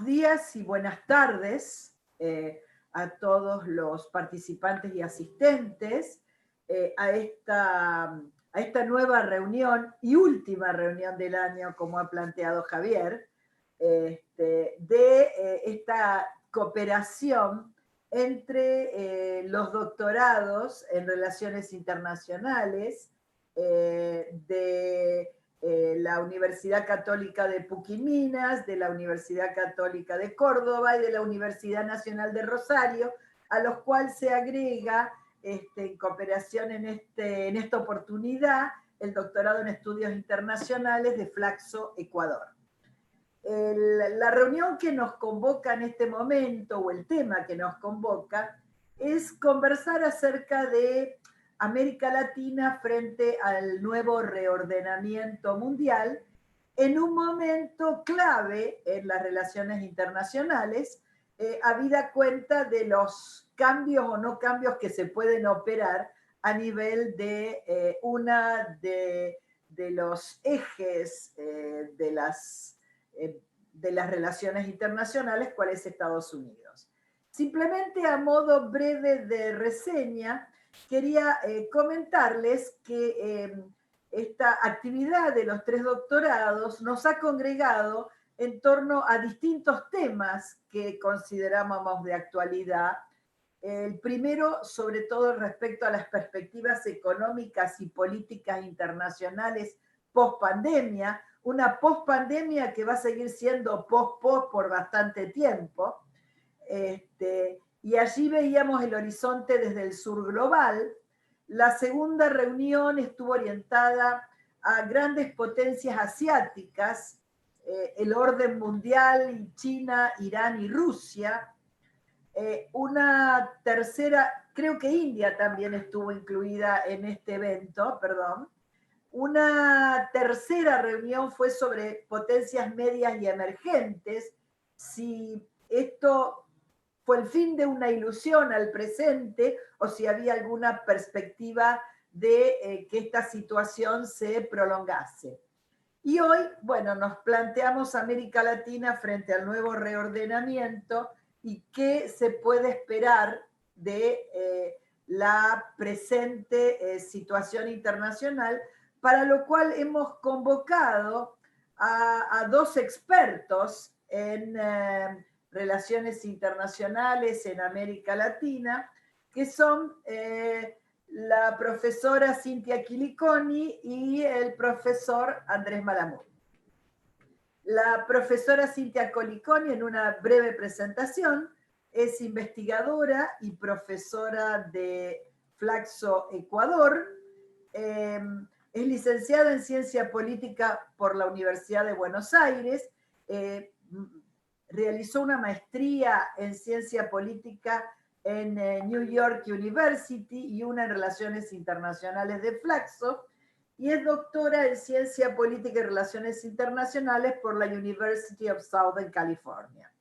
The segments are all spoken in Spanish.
Buenos días y buenas tardes a todos los participantes y asistentes a esta nueva reunión y última reunión del año, como ha planteado Javier, de esta cooperación entre los doctorados en relaciones internacionales de la Universidad Católica de Puquiminas, de la Universidad Católica de Córdoba y de la Universidad Nacional de Rosario, a los cuales se agrega en cooperación en esta oportunidad el doctorado en estudios internacionales de Flaxo, Ecuador. La reunión que nos convoca en este momento, o el tema que nos convoca, es conversar acerca de América Latina frente al nuevo reordenamiento mundial en un momento clave en las relaciones internacionales, habida cuenta de los cambios o no cambios que se pueden operar a nivel de de los ejes de las relaciones internacionales, cuál es Estados Unidos. Simplemente a modo breve de reseña, quería comentarles que esta actividad de los 3 doctorados nos ha congregado en torno a distintos temas que considerábamos de actualidad. El primero, sobre todo respecto a las perspectivas económicas y políticas internacionales post-pandemia, una post-pandemia que va a seguir siendo post-post por bastante tiempo. Y allí veíamos el horizonte desde el sur global. La segunda reunión estuvo orientada a grandes potencias asiáticas, el orden mundial, China, Irán y Rusia. Una tercera, creo que India también estuvo incluida en este evento, perdón. Una tercera reunión fue sobre potencias medias y emergentes, si esto fue el fin de una ilusión al presente o si había alguna perspectiva de que esta situación se prolongase. Y hoy, bueno, nos planteamos América Latina frente al nuevo reordenamiento y qué se puede esperar de la presente situación internacional, para lo cual hemos convocado a 2 expertos en relaciones internacionales en América Latina, que son la profesora Cintia Quiliconi y el profesor Andrés Malamud. La profesora Cintia Quiliconi, en una breve presentación, es investigadora y profesora de Flaxo, Ecuador. Es licenciada en Ciencia Política por la Universidad de Buenos Aires. Realizó una maestría en Ciencia Política en New York University y una en Relaciones Internacionales de Flaxo, y es doctora en Ciencia Política y Relaciones Internacionales por la University of Southern California.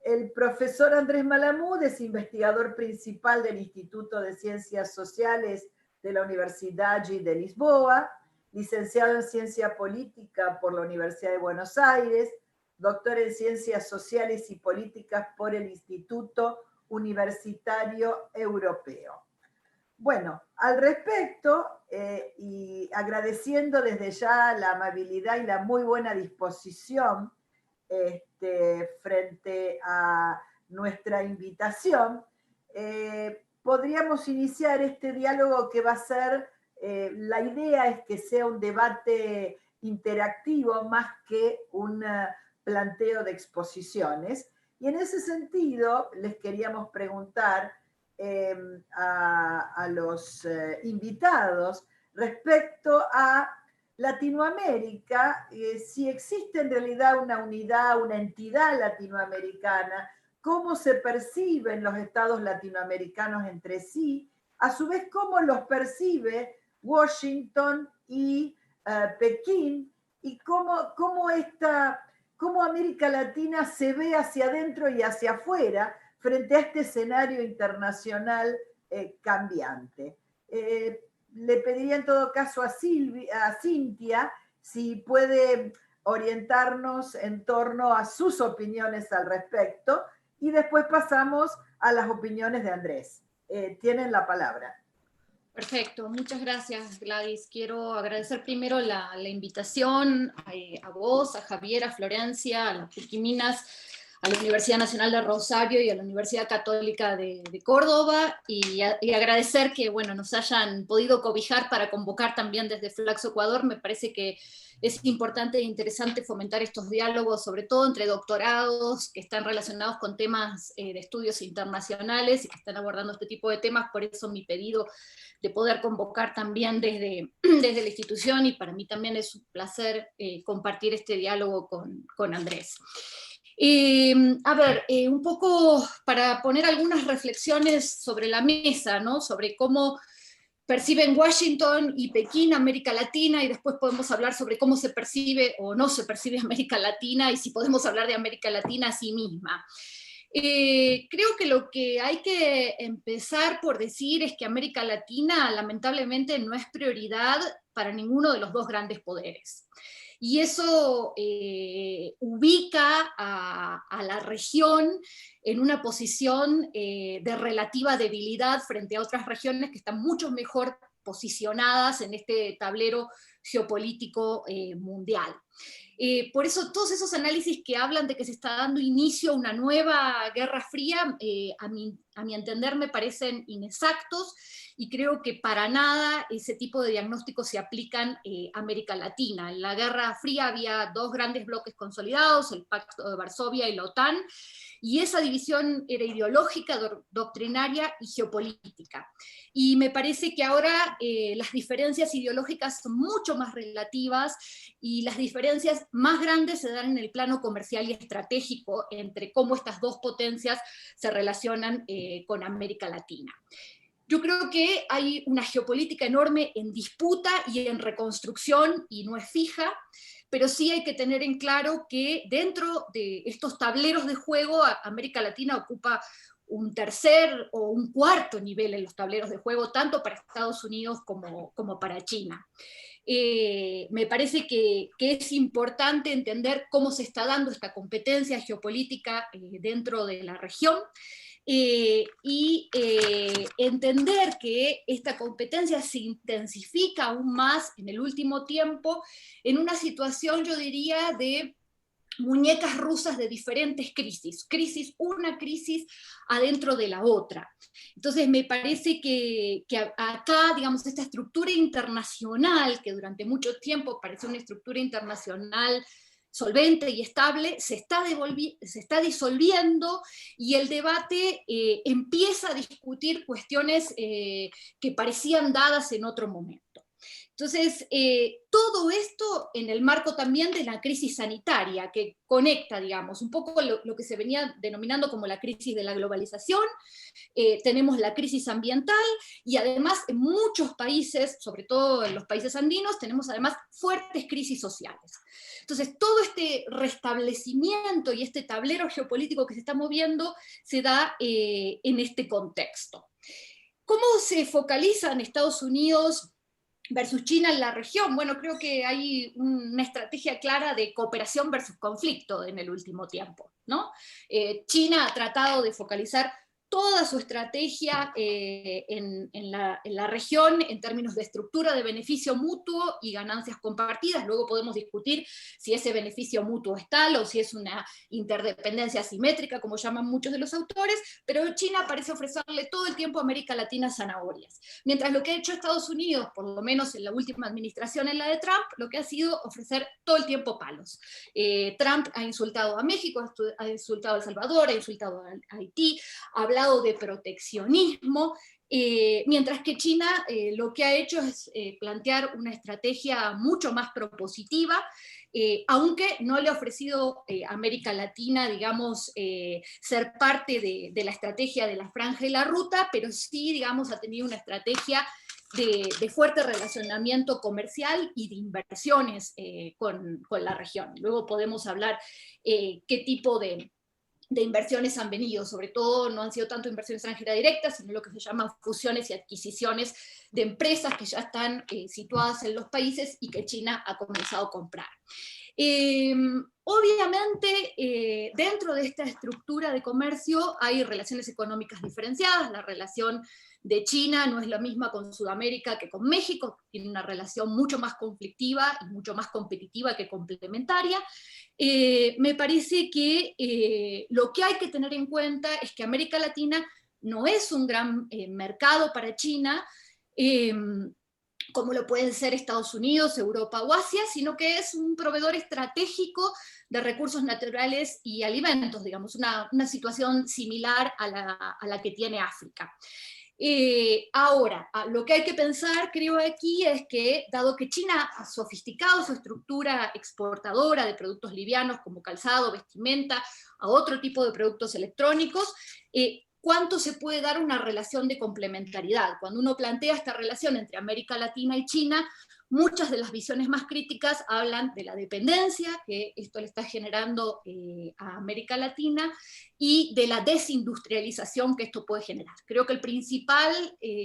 El profesor Andrés Malamud es investigador principal del Instituto de Ciencias Sociales de la Universidad de Lisboa, licenciado en Ciencia Política por la Universidad de Buenos Aires, doctor en Ciencias Sociales y Políticas por el Instituto Universitario Europeo. Bueno, al respecto, y agradeciendo desde ya la amabilidad y la muy buena disposición frente a nuestra invitación, podríamos iniciar este diálogo que va a ser, la idea es que sea un debate interactivo más que un planteo de exposiciones. Y en ese sentido, les queríamos preguntar a los invitados respecto a Latinoamérica, si existe en realidad una unidad, una entidad latinoamericana, cómo se perciben los estados latinoamericanos entre sí, a su vez cómo los percibe Washington y Pekín, y cómo América Latina se ve hacia adentro y hacia afuera frente a este escenario internacional cambiante. Le pediría en todo caso a Cintia si puede orientarnos en torno a sus opiniones al respecto y después pasamos a las opiniones de Andrés. Tienen la palabra. Perfecto, muchas gracias, Gladys. Quiero agradecer primero la invitación a vos, a Javier, a Florencia, a las Puquiminas, a la Universidad Nacional de Rosario y a la Universidad Católica de Córdoba, y agradecer que, bueno, nos hayan podido cobijar para convocar también desde Flaxo Ecuador. Me parece que es importante e interesante fomentar estos diálogos, sobre todo entre doctorados que están relacionados con temas de estudios internacionales y que están abordando este tipo de temas. Por eso mi pedido de poder convocar también desde la institución, y para mí también es un placer compartir este diálogo con Andrés. A ver, un poco para poner algunas reflexiones sobre la mesa, ¿no? Sobre cómo perciben Washington y Pekín América Latina, y después podemos hablar sobre cómo se percibe o no se percibe América Latina, y si podemos hablar de América Latina a sí misma. Creo que lo que hay que empezar por decir es que América Latina lamentablemente no es prioridad para ninguno de los dos grandes poderes. Y eso ubica a la región en una posición de relativa debilidad frente a otras regiones que están mucho mejor posicionadas en este tablero geopolítico mundial. Por eso todos esos análisis que hablan de que se está dando inicio a una nueva guerra fría, a mi entender me parecen inexactos, y creo que para nada ese tipo de diagnósticos se aplican a América Latina. En la Guerra Fría había dos grandes bloques consolidados, el Pacto de Varsovia y la OTAN, y esa división era ideológica, doctrinaria y geopolítica. Y me parece que ahora las diferencias ideológicas son mucho más relativas, y las diferencias más grandes se dan en el plano comercial y estratégico entre cómo estas dos potencias se relacionan con América Latina. Yo creo que hay una geopolítica enorme en disputa y en reconstrucción, y no es fija, pero sí hay que tener en claro que dentro de estos tableros de juego, América Latina ocupa un tercer o un cuarto nivel en los tableros de juego, tanto para Estados Unidos como para China. Me parece que es importante entender cómo se está dando esta competencia geopolítica dentro de la región, y entender que esta competencia se intensifica aún más en el último tiempo en una situación, yo diría, de muñecas rusas de diferentes crisis, una crisis adentro de la otra. Entonces me parece que acá, digamos, esta estructura internacional, que durante mucho tiempo pareció una estructura internacional solvente y estable, se está disolviendo, y el debate empieza a discutir cuestiones que parecían dadas en otro momento. Entonces, todo esto en el marco también de la crisis sanitaria, que conecta, digamos, un poco lo que se venía denominando como la crisis de la globalización. Tenemos la crisis ambiental, y además en muchos países, sobre todo en los países andinos, tenemos además fuertes crisis sociales. Entonces, todo este restablecimiento y este tablero geopolítico que se está moviendo se da en este contexto. ¿Cómo se focaliza en Estados Unidos versus China en la región? Bueno, creo que hay una estrategia clara de cooperación versus conflicto en el último tiempo, ¿no? China ha tratado de focalizar toda su estrategia en la región en términos de estructura de beneficio mutuo y ganancias compartidas. Luego podemos discutir si ese beneficio mutuo es tal o si es una interdependencia asimétrica, como llaman muchos de los autores, pero China parece ofrecerle todo el tiempo a América Latina zanahorias. Mientras lo que ha hecho Estados Unidos, por lo menos en la última administración, en la de Trump, lo que ha sido ofrecer todo el tiempo palos. Trump ha insultado a México, ha insultado a El Salvador, ha insultado a Haití, ha hablado de proteccionismo, mientras que China lo que ha hecho es plantear una estrategia mucho más propositiva, aunque no le ha ofrecido a América Latina, digamos, ser parte de la estrategia de la franja y la ruta, pero sí, digamos, ha tenido una estrategia de fuerte relacionamiento comercial y de inversiones con la región. Luego podemos hablar qué tipo de inversiones han venido. Sobre todo no han sido tanto inversión extranjera directa, sino lo que se llaman fusiones y adquisiciones de empresas que ya están situadas en los países y que China ha comenzado a comprar. Obviamente, dentro de esta estructura de comercio hay relaciones económicas diferenciadas. La relación de China no es la misma con Sudamérica que con México, tiene una relación mucho más conflictiva y mucho más competitiva que complementaria. Me parece que lo que hay que tener en cuenta es que América Latina no es un gran mercado para China, como lo pueden ser Estados Unidos, Europa o Asia, sino que es un proveedor estratégico de recursos naturales y alimentos, digamos, una situación similar a la que tiene África. Ahora, lo que hay que pensar, creo aquí, es que, dado que China ha sofisticado su estructura exportadora de productos livianos como calzado, vestimenta, a otro tipo de productos electrónicos, ¿cuánto se puede dar una relación de complementariedad? Cuando uno plantea esta relación entre América Latina y China, muchas de las visiones más críticas hablan de la dependencia que esto le está generando a América Latina y de la desindustrialización que esto puede generar. Creo que el principal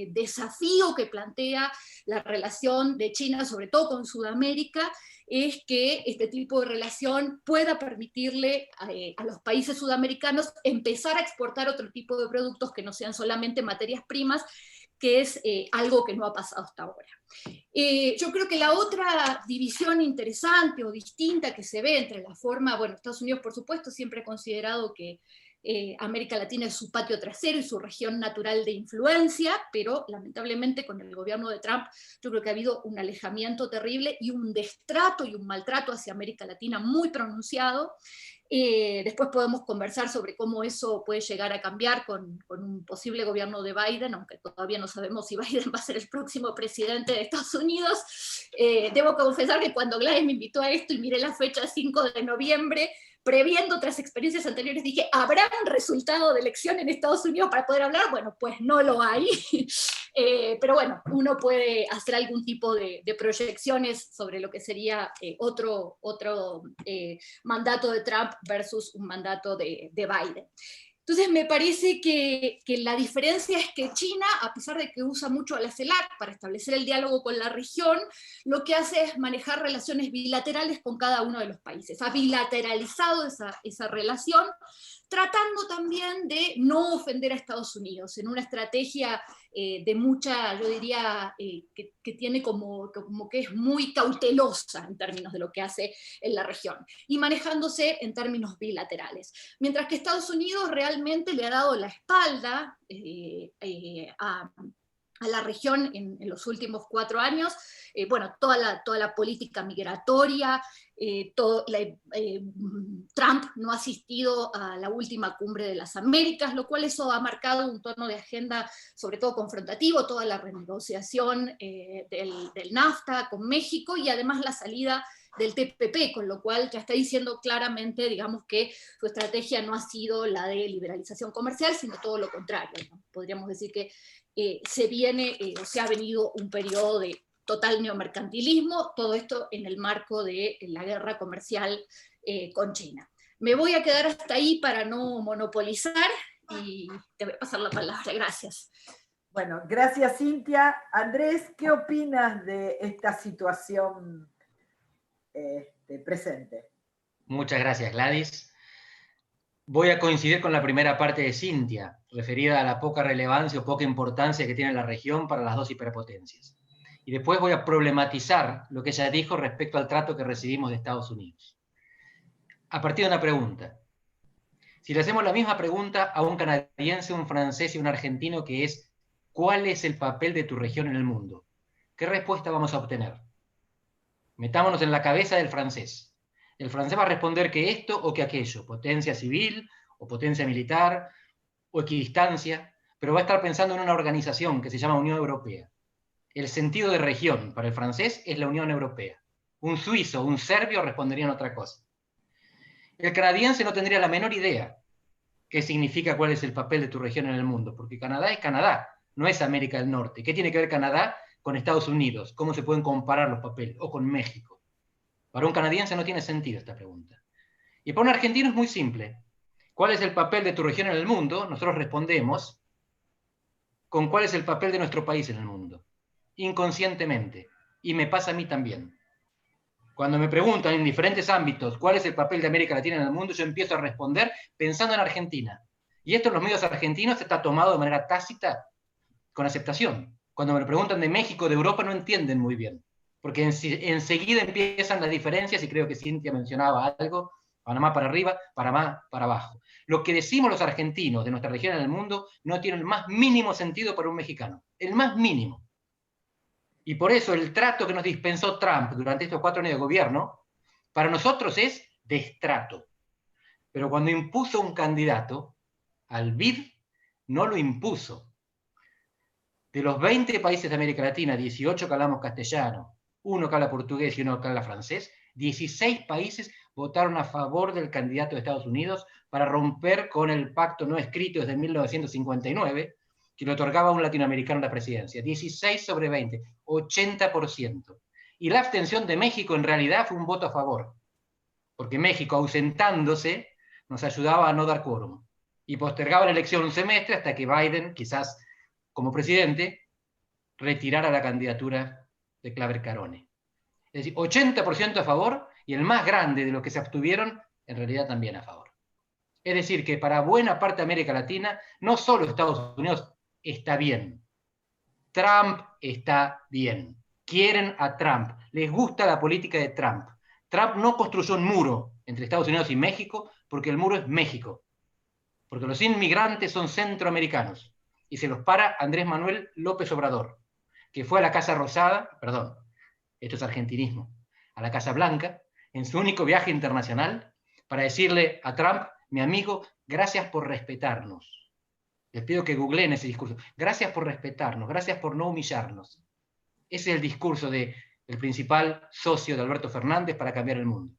desafío que plantea la relación de China, sobre todo con Sudamérica, es que este tipo de relación pueda permitirle a los países sudamericanos empezar a exportar otro tipo de productos que no sean solamente materias primas, que es algo que no ha pasado hasta ahora. Yo creo que la otra división interesante o distinta que se ve entre la forma, bueno, Estados Unidos por supuesto siempre ha considerado que América Latina es su patio trasero y su región natural de influencia, pero lamentablemente con el gobierno de Trump yo creo que ha habido un alejamiento terrible y un destrato y un maltrato hacia América Latina muy pronunciado. Después podemos conversar sobre cómo eso puede llegar a cambiar con un posible gobierno de Biden, aunque todavía no sabemos si Biden va a ser el próximo presidente de Estados Unidos. Debo confesar que cuando Gladys me invitó a esto y miré la fecha 5 de noviembre, previendo otras experiencias anteriores, dije, ¿habrá un resultado de elección en Estados Unidos para poder hablar? Bueno, pues no lo hay. Pero bueno, uno puede hacer algún tipo de proyecciones sobre lo que sería otro mandato de Trump versus un mandato de Biden. Entonces me parece que la diferencia es que China, a pesar de que usa mucho a la CELAC para establecer el diálogo con la región, lo que hace es manejar relaciones bilaterales con cada uno de los países. Ha bilateralizado esa relación, tratando también de no ofender a Estados Unidos, en una estrategia de mucha, yo diría, que tiene como que es muy cautelosa en términos de lo que hace en la región, y manejándose en términos bilaterales. Mientras que Estados Unidos realmente le ha dado la espalda a la región en los últimos 4 años, bueno, toda la política migratoria, Trump no ha asistido a la última cumbre de las Américas, lo cual eso ha marcado un tono de agenda sobre todo confrontativo, toda la renegociación del NAFTA con México y además la salida del TPP, con lo cual ya está diciendo claramente, digamos, que su estrategia no ha sido la de liberalización comercial, sino todo lo contrario, ¿no? Podríamos decir que se ha venido un periodo de total neomercantilismo, todo esto en el marco de la guerra comercial con China. Me voy a quedar hasta ahí para no monopolizar y te voy a pasar la palabra. Gracias. Bueno, gracias Cintia. Andrés, ¿qué opinas de esta situación presente? Muchas gracias, Gladys. Voy a coincidir con la primera parte de Cintia, referida a la poca relevancia o poca importancia que tiene la región para las dos hiperpotencias. Y después voy a problematizar lo que ella dijo respecto al trato que recibimos de Estados Unidos. A partir de una pregunta. Si le hacemos la misma pregunta a un canadiense, un francés y un argentino, que es ¿cuál es el papel de tu región en el mundo? ¿Qué respuesta vamos a obtener? Metámonos en la cabeza del francés. El francés va a responder que esto o que aquello, potencia civil o potencia militar o equidistancia, pero va a estar pensando en una organización que se llama Unión Europea. El sentido de región para el francés es la Unión Europea. Un suizo, un serbio responderían otra cosa. El canadiense no tendría la menor idea qué significa cuál es el papel de tu región en el mundo, porque Canadá es Canadá, no es América del Norte. ¿Qué tiene que ver Canadá con Estados Unidos? ¿Cómo se pueden comparar los papeles? O con México. Para un canadiense no tiene sentido esta pregunta. Y para un argentino es muy simple. ¿Cuál es el papel de tu región en el mundo? Nosotros respondemos con cuál es el papel de nuestro país en el mundo. Inconscientemente. Y me pasa a mí también. Cuando me preguntan en diferentes ámbitos cuál es el papel de América Latina en el mundo, yo empiezo a responder pensando en Argentina. Y esto en los medios argentinos está tomado de manera tácita, con aceptación. Cuando me preguntan de México, de Europa, no entienden muy bien, porque enseguida empiezan las diferencias, y creo que Cintia mencionaba algo: Panamá para arriba, Panamá para abajo. Lo que decimos los argentinos de nuestra región en el mundo no tiene el más mínimo sentido para un mexicano, el más mínimo. Y por eso el trato que nos dispensó Trump durante estos 4 años de gobierno, para nosotros es destrato. Pero cuando impuso un candidato, al BID no lo impuso. De los 20 países de América Latina, 18 que hablamos castellano, 1 que habla portugués y 1 que habla francés, 16 países votaron a favor del candidato de Estados Unidos para romper con el pacto no escrito desde 1959, que le otorgaba a un latinoamericano la presidencia. 16 sobre 20, 80%. Y la abstención de México en realidad fue un voto a favor, porque México, ausentándose, nos ayudaba a no dar quórum, y postergaba la elección un semestre hasta que Biden, quizás como presidente, retirara la candidatura de Claver Carone. Es decir, 80% a favor, y el más grande de los que se abstuvieron, en realidad también a favor. Es decir, que para buena parte de América Latina, no solo Estados Unidos está bien, Trump está bien. Quieren a Trump, les gusta la política de Trump. Trump no construyó un muro entre Estados Unidos y México, porque el muro es México, porque los inmigrantes son centroamericanos, y se los para Andrés Manuel López Obrador, que fue a la Casa Rosada, perdón, esto es argentinismo, a la Casa Blanca, en su único viaje internacional, para decirle a Trump: mi amigo, gracias por respetarnos. Les pido que googleen ese discurso. Gracias por respetarnos, gracias por no humillarnos. Ese es el discurso del principal socio de Alberto Fernández para cambiar el mundo.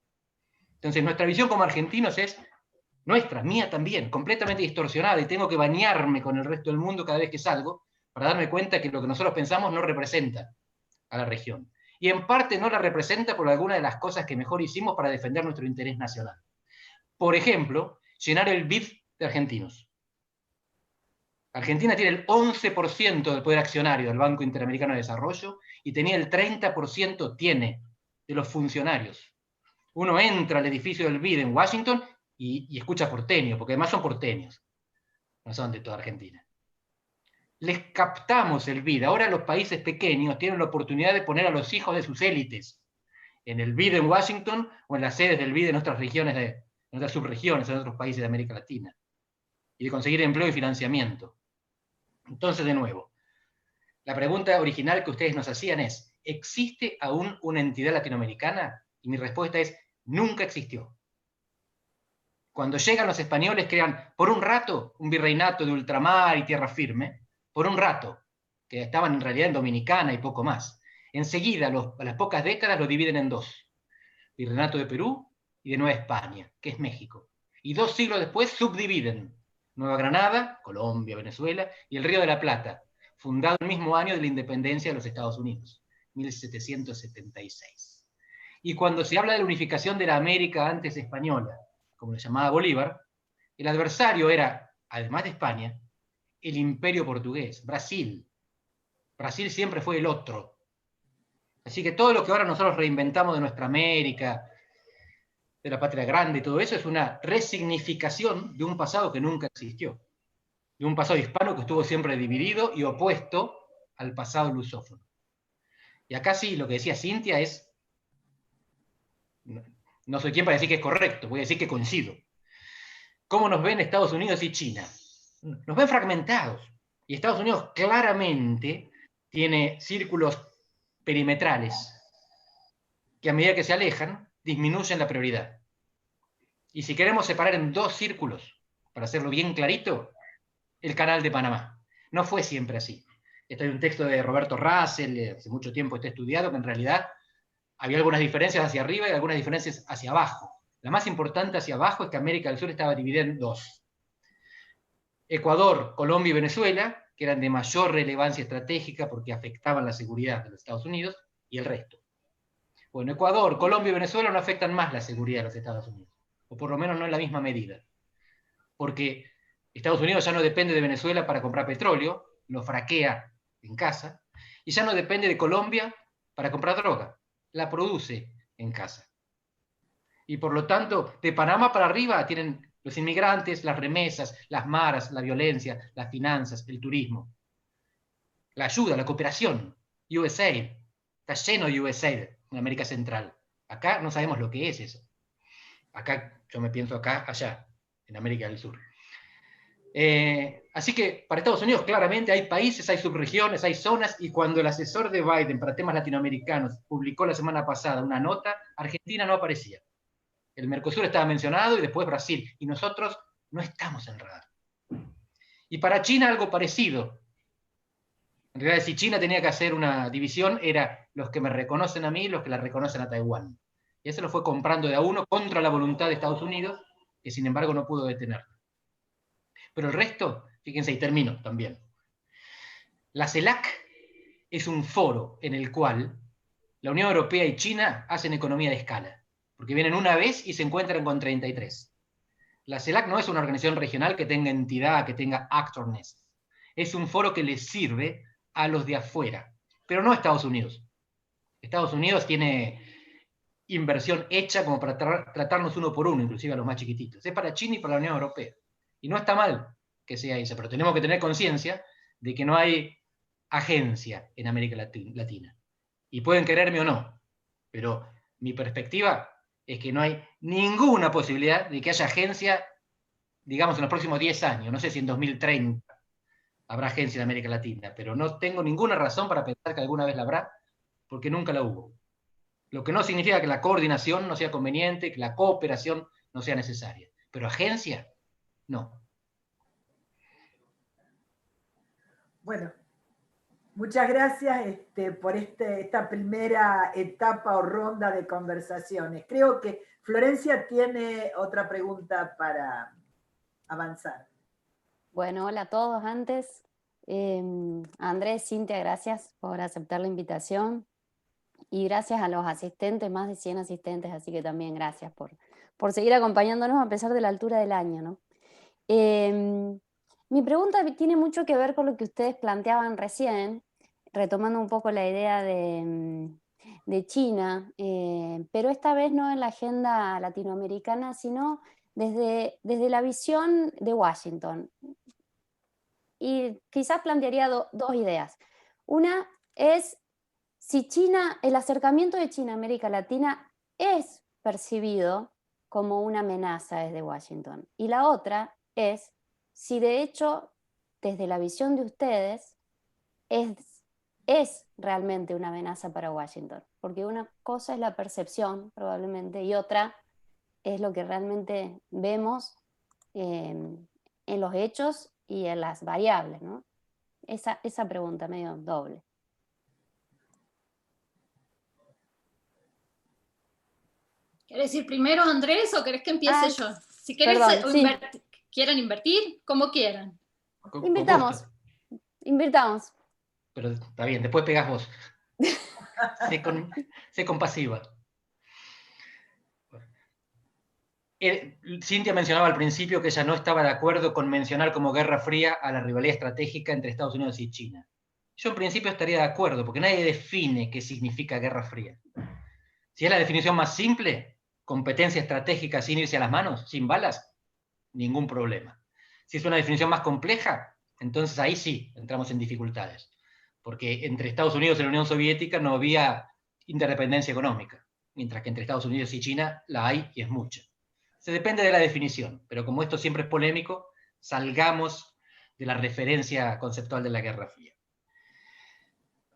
Entonces, nuestra visión como argentinos es nuestra, mía también, completamente distorsionada, y tengo que bañarme con el resto del mundo cada vez que salgo para darme cuenta que lo que nosotros pensamos no representa a la región. Y en parte no la representa por alguna de las cosas que mejor hicimos para defender nuestro interés nacional. Por ejemplo, llenar el BID de argentinos. Argentina tiene el 11% del poder accionario del Banco Interamericano de Desarrollo, y tenía el 30%, de los funcionarios. Uno entra al edificio del BID en Washington y escucha porteño, porque además son porteños, no son de toda Argentina. Les captamos el BID. Ahora los países pequeños tienen la oportunidad de poner a los hijos de sus élites en el BID en Washington, o en las sedes del BID en nuestras regiones, en nuestras subregiones, en otros países de América Latina, y de conseguir empleo y financiamiento. Entonces, de nuevo, la pregunta original que ustedes nos hacían es: ¿existe aún una entidad latinoamericana? Y mi respuesta es: nunca existió. Cuando llegan los españoles, crean por un rato un virreinato de ultramar y tierra firme, por un rato, que estaban en realidad en Dominicana y poco más. Enseguida, a las pocas décadas, lo dividen en 2. Virreinato de Perú y de Nueva España, que es México. Y 2 siglos después subdividen Nueva Granada, Colombia, Venezuela, y el Río de la Plata, fundado el mismo año de la independencia de los Estados Unidos, 1776. Y cuando se habla de la unificación de la América antes española, como le llamaba Bolívar, el adversario era, además de España, el imperio portugués, Brasil. Brasil siempre fue el otro. Así que todo lo que ahora nosotros reinventamos de nuestra América, de la patria grande y todo eso, es una resignificación de un pasado que nunca existió. De un pasado hispano que estuvo siempre dividido y opuesto al pasado lusófono. Y acá sí, lo que decía Cintia es... No soy quien para decir que es correcto, voy a decir que coincido. ¿Cómo nos ven Estados Unidos y China? Nos ven fragmentados. Y Estados Unidos claramente tiene círculos perimetrales que a medida que se alejan, disminuyen la prioridad. Y si queremos separar en 2 círculos, para hacerlo bien clarito, el Canal de Panamá. No fue siempre así. Este es un texto de Roberto Russell, hace mucho tiempo está estudiado, que en realidad había algunas diferencias hacia arriba y algunas diferencias hacia abajo. La más importante hacia abajo es que América del Sur estaba dividida en 2. Ecuador, Colombia y Venezuela, que eran de mayor relevancia estratégica porque afectaban la seguridad de los Estados Unidos, y el resto. Bueno, Ecuador, Colombia y Venezuela no afectan más la seguridad de los Estados Unidos, o por lo menos no en la misma medida. Porque Estados Unidos ya no depende de Venezuela para comprar petróleo, lo fraquea en casa, y ya no depende de Colombia para comprar droga. La produce en casa. Y por lo tanto, de Panamá para arriba tienen los inmigrantes, las remesas, las maras, la violencia, las finanzas, el turismo, la ayuda, la cooperación, USAID. Está lleno de USAID en América Central. Acá no sabemos lo que es eso. Acá, yo me pienso acá, allá, en América del Sur. Así que para Estados Unidos claramente hay países, hay subregiones, hay zonas, y cuando el asesor de Biden para temas latinoamericanos publicó la semana pasada una nota, Argentina no aparecía. El Mercosur estaba mencionado y después Brasil, y nosotros no estamos en radar. Y para China algo parecido. En realidad, si China tenía que hacer una división, era los que me reconocen a mí, los que la reconocen a Taiwán. Y eso lo fue comprando de a uno contra la voluntad de Estados Unidos, que sin embargo no pudo detenerlo. Pero el resto, fíjense, y termino también. La CELAC es un foro en el cual la Unión Europea y China hacen economía de escala, porque vienen una vez y se encuentran con 33. La CELAC no es una organización regional que tenga entidad, que tenga actorness. Es un foro que les sirve a los de afuera, pero no a Estados Unidos. Estados Unidos tiene inversión hecha como para tratarnos uno por uno, inclusive a los más chiquititos. Es para China y para la Unión Europea. Y no está mal que sea eso, pero tenemos que tener conciencia de que no hay agencia en América Latina. Y pueden quererme o no, pero mi perspectiva es que no hay ninguna posibilidad de que haya agencia, digamos, en los próximos 10 años. No sé si en 2030 habrá agencia en América Latina, pero no tengo ninguna razón para pensar que alguna vez la habrá, porque nunca la hubo. Lo que no significa que la coordinación no sea conveniente, que la cooperación no sea necesaria. Pero agencia, no. Bueno, muchas gracias por esta primera etapa o ronda de conversaciones. Creo que Florencia tiene otra pregunta para avanzar. Bueno, hola a todos. Antes, Andrés, Cintia, gracias por aceptar la invitación. Y gracias a los asistentes, más de 100 asistentes, así que también gracias por seguir acompañándonos a pesar de la altura del año, ¿no? Mi pregunta tiene mucho que ver con lo que ustedes planteaban recién, retomando un poco la idea de China, pero esta vez no en la agenda latinoamericana, sino desde la visión de Washington. Y quizás plantearía dos ideas. Una es si China, el acercamiento de China a América Latina es percibido como una amenaza desde Washington. Y la otra es si de hecho, desde la visión de ustedes, es realmente una amenaza para Washington. Porque una cosa es la percepción, probablemente, y otra es lo que realmente vemos en los hechos y en las variables, ¿no? Esa pregunta medio doble. ¿Quieres decir primero, Andrés, o querés que empiece yo? Si querés, perdón, sí. ¿Quieren invertir? Como quieran. Invirtamos. Pero está bien, después pegás vos. Sé compasiva. Cintia mencionaba al principio que ella no estaba de acuerdo con mencionar como Guerra Fría a la rivalidad estratégica entre Estados Unidos y China. Yo en principio estaría de acuerdo, porque nadie define qué significa Guerra Fría. Si es la definición más simple, competencia estratégica sin irse a las manos, sin balas, ningún problema. Si es una definición más compleja, entonces ahí sí entramos en dificultades, porque entre Estados Unidos y la Unión Soviética no había interdependencia económica, mientras que entre Estados Unidos y China la hay y es mucha. Se depende de la definición, pero como esto siempre es polémico, salgamos de la referencia conceptual de la Guerra Fría.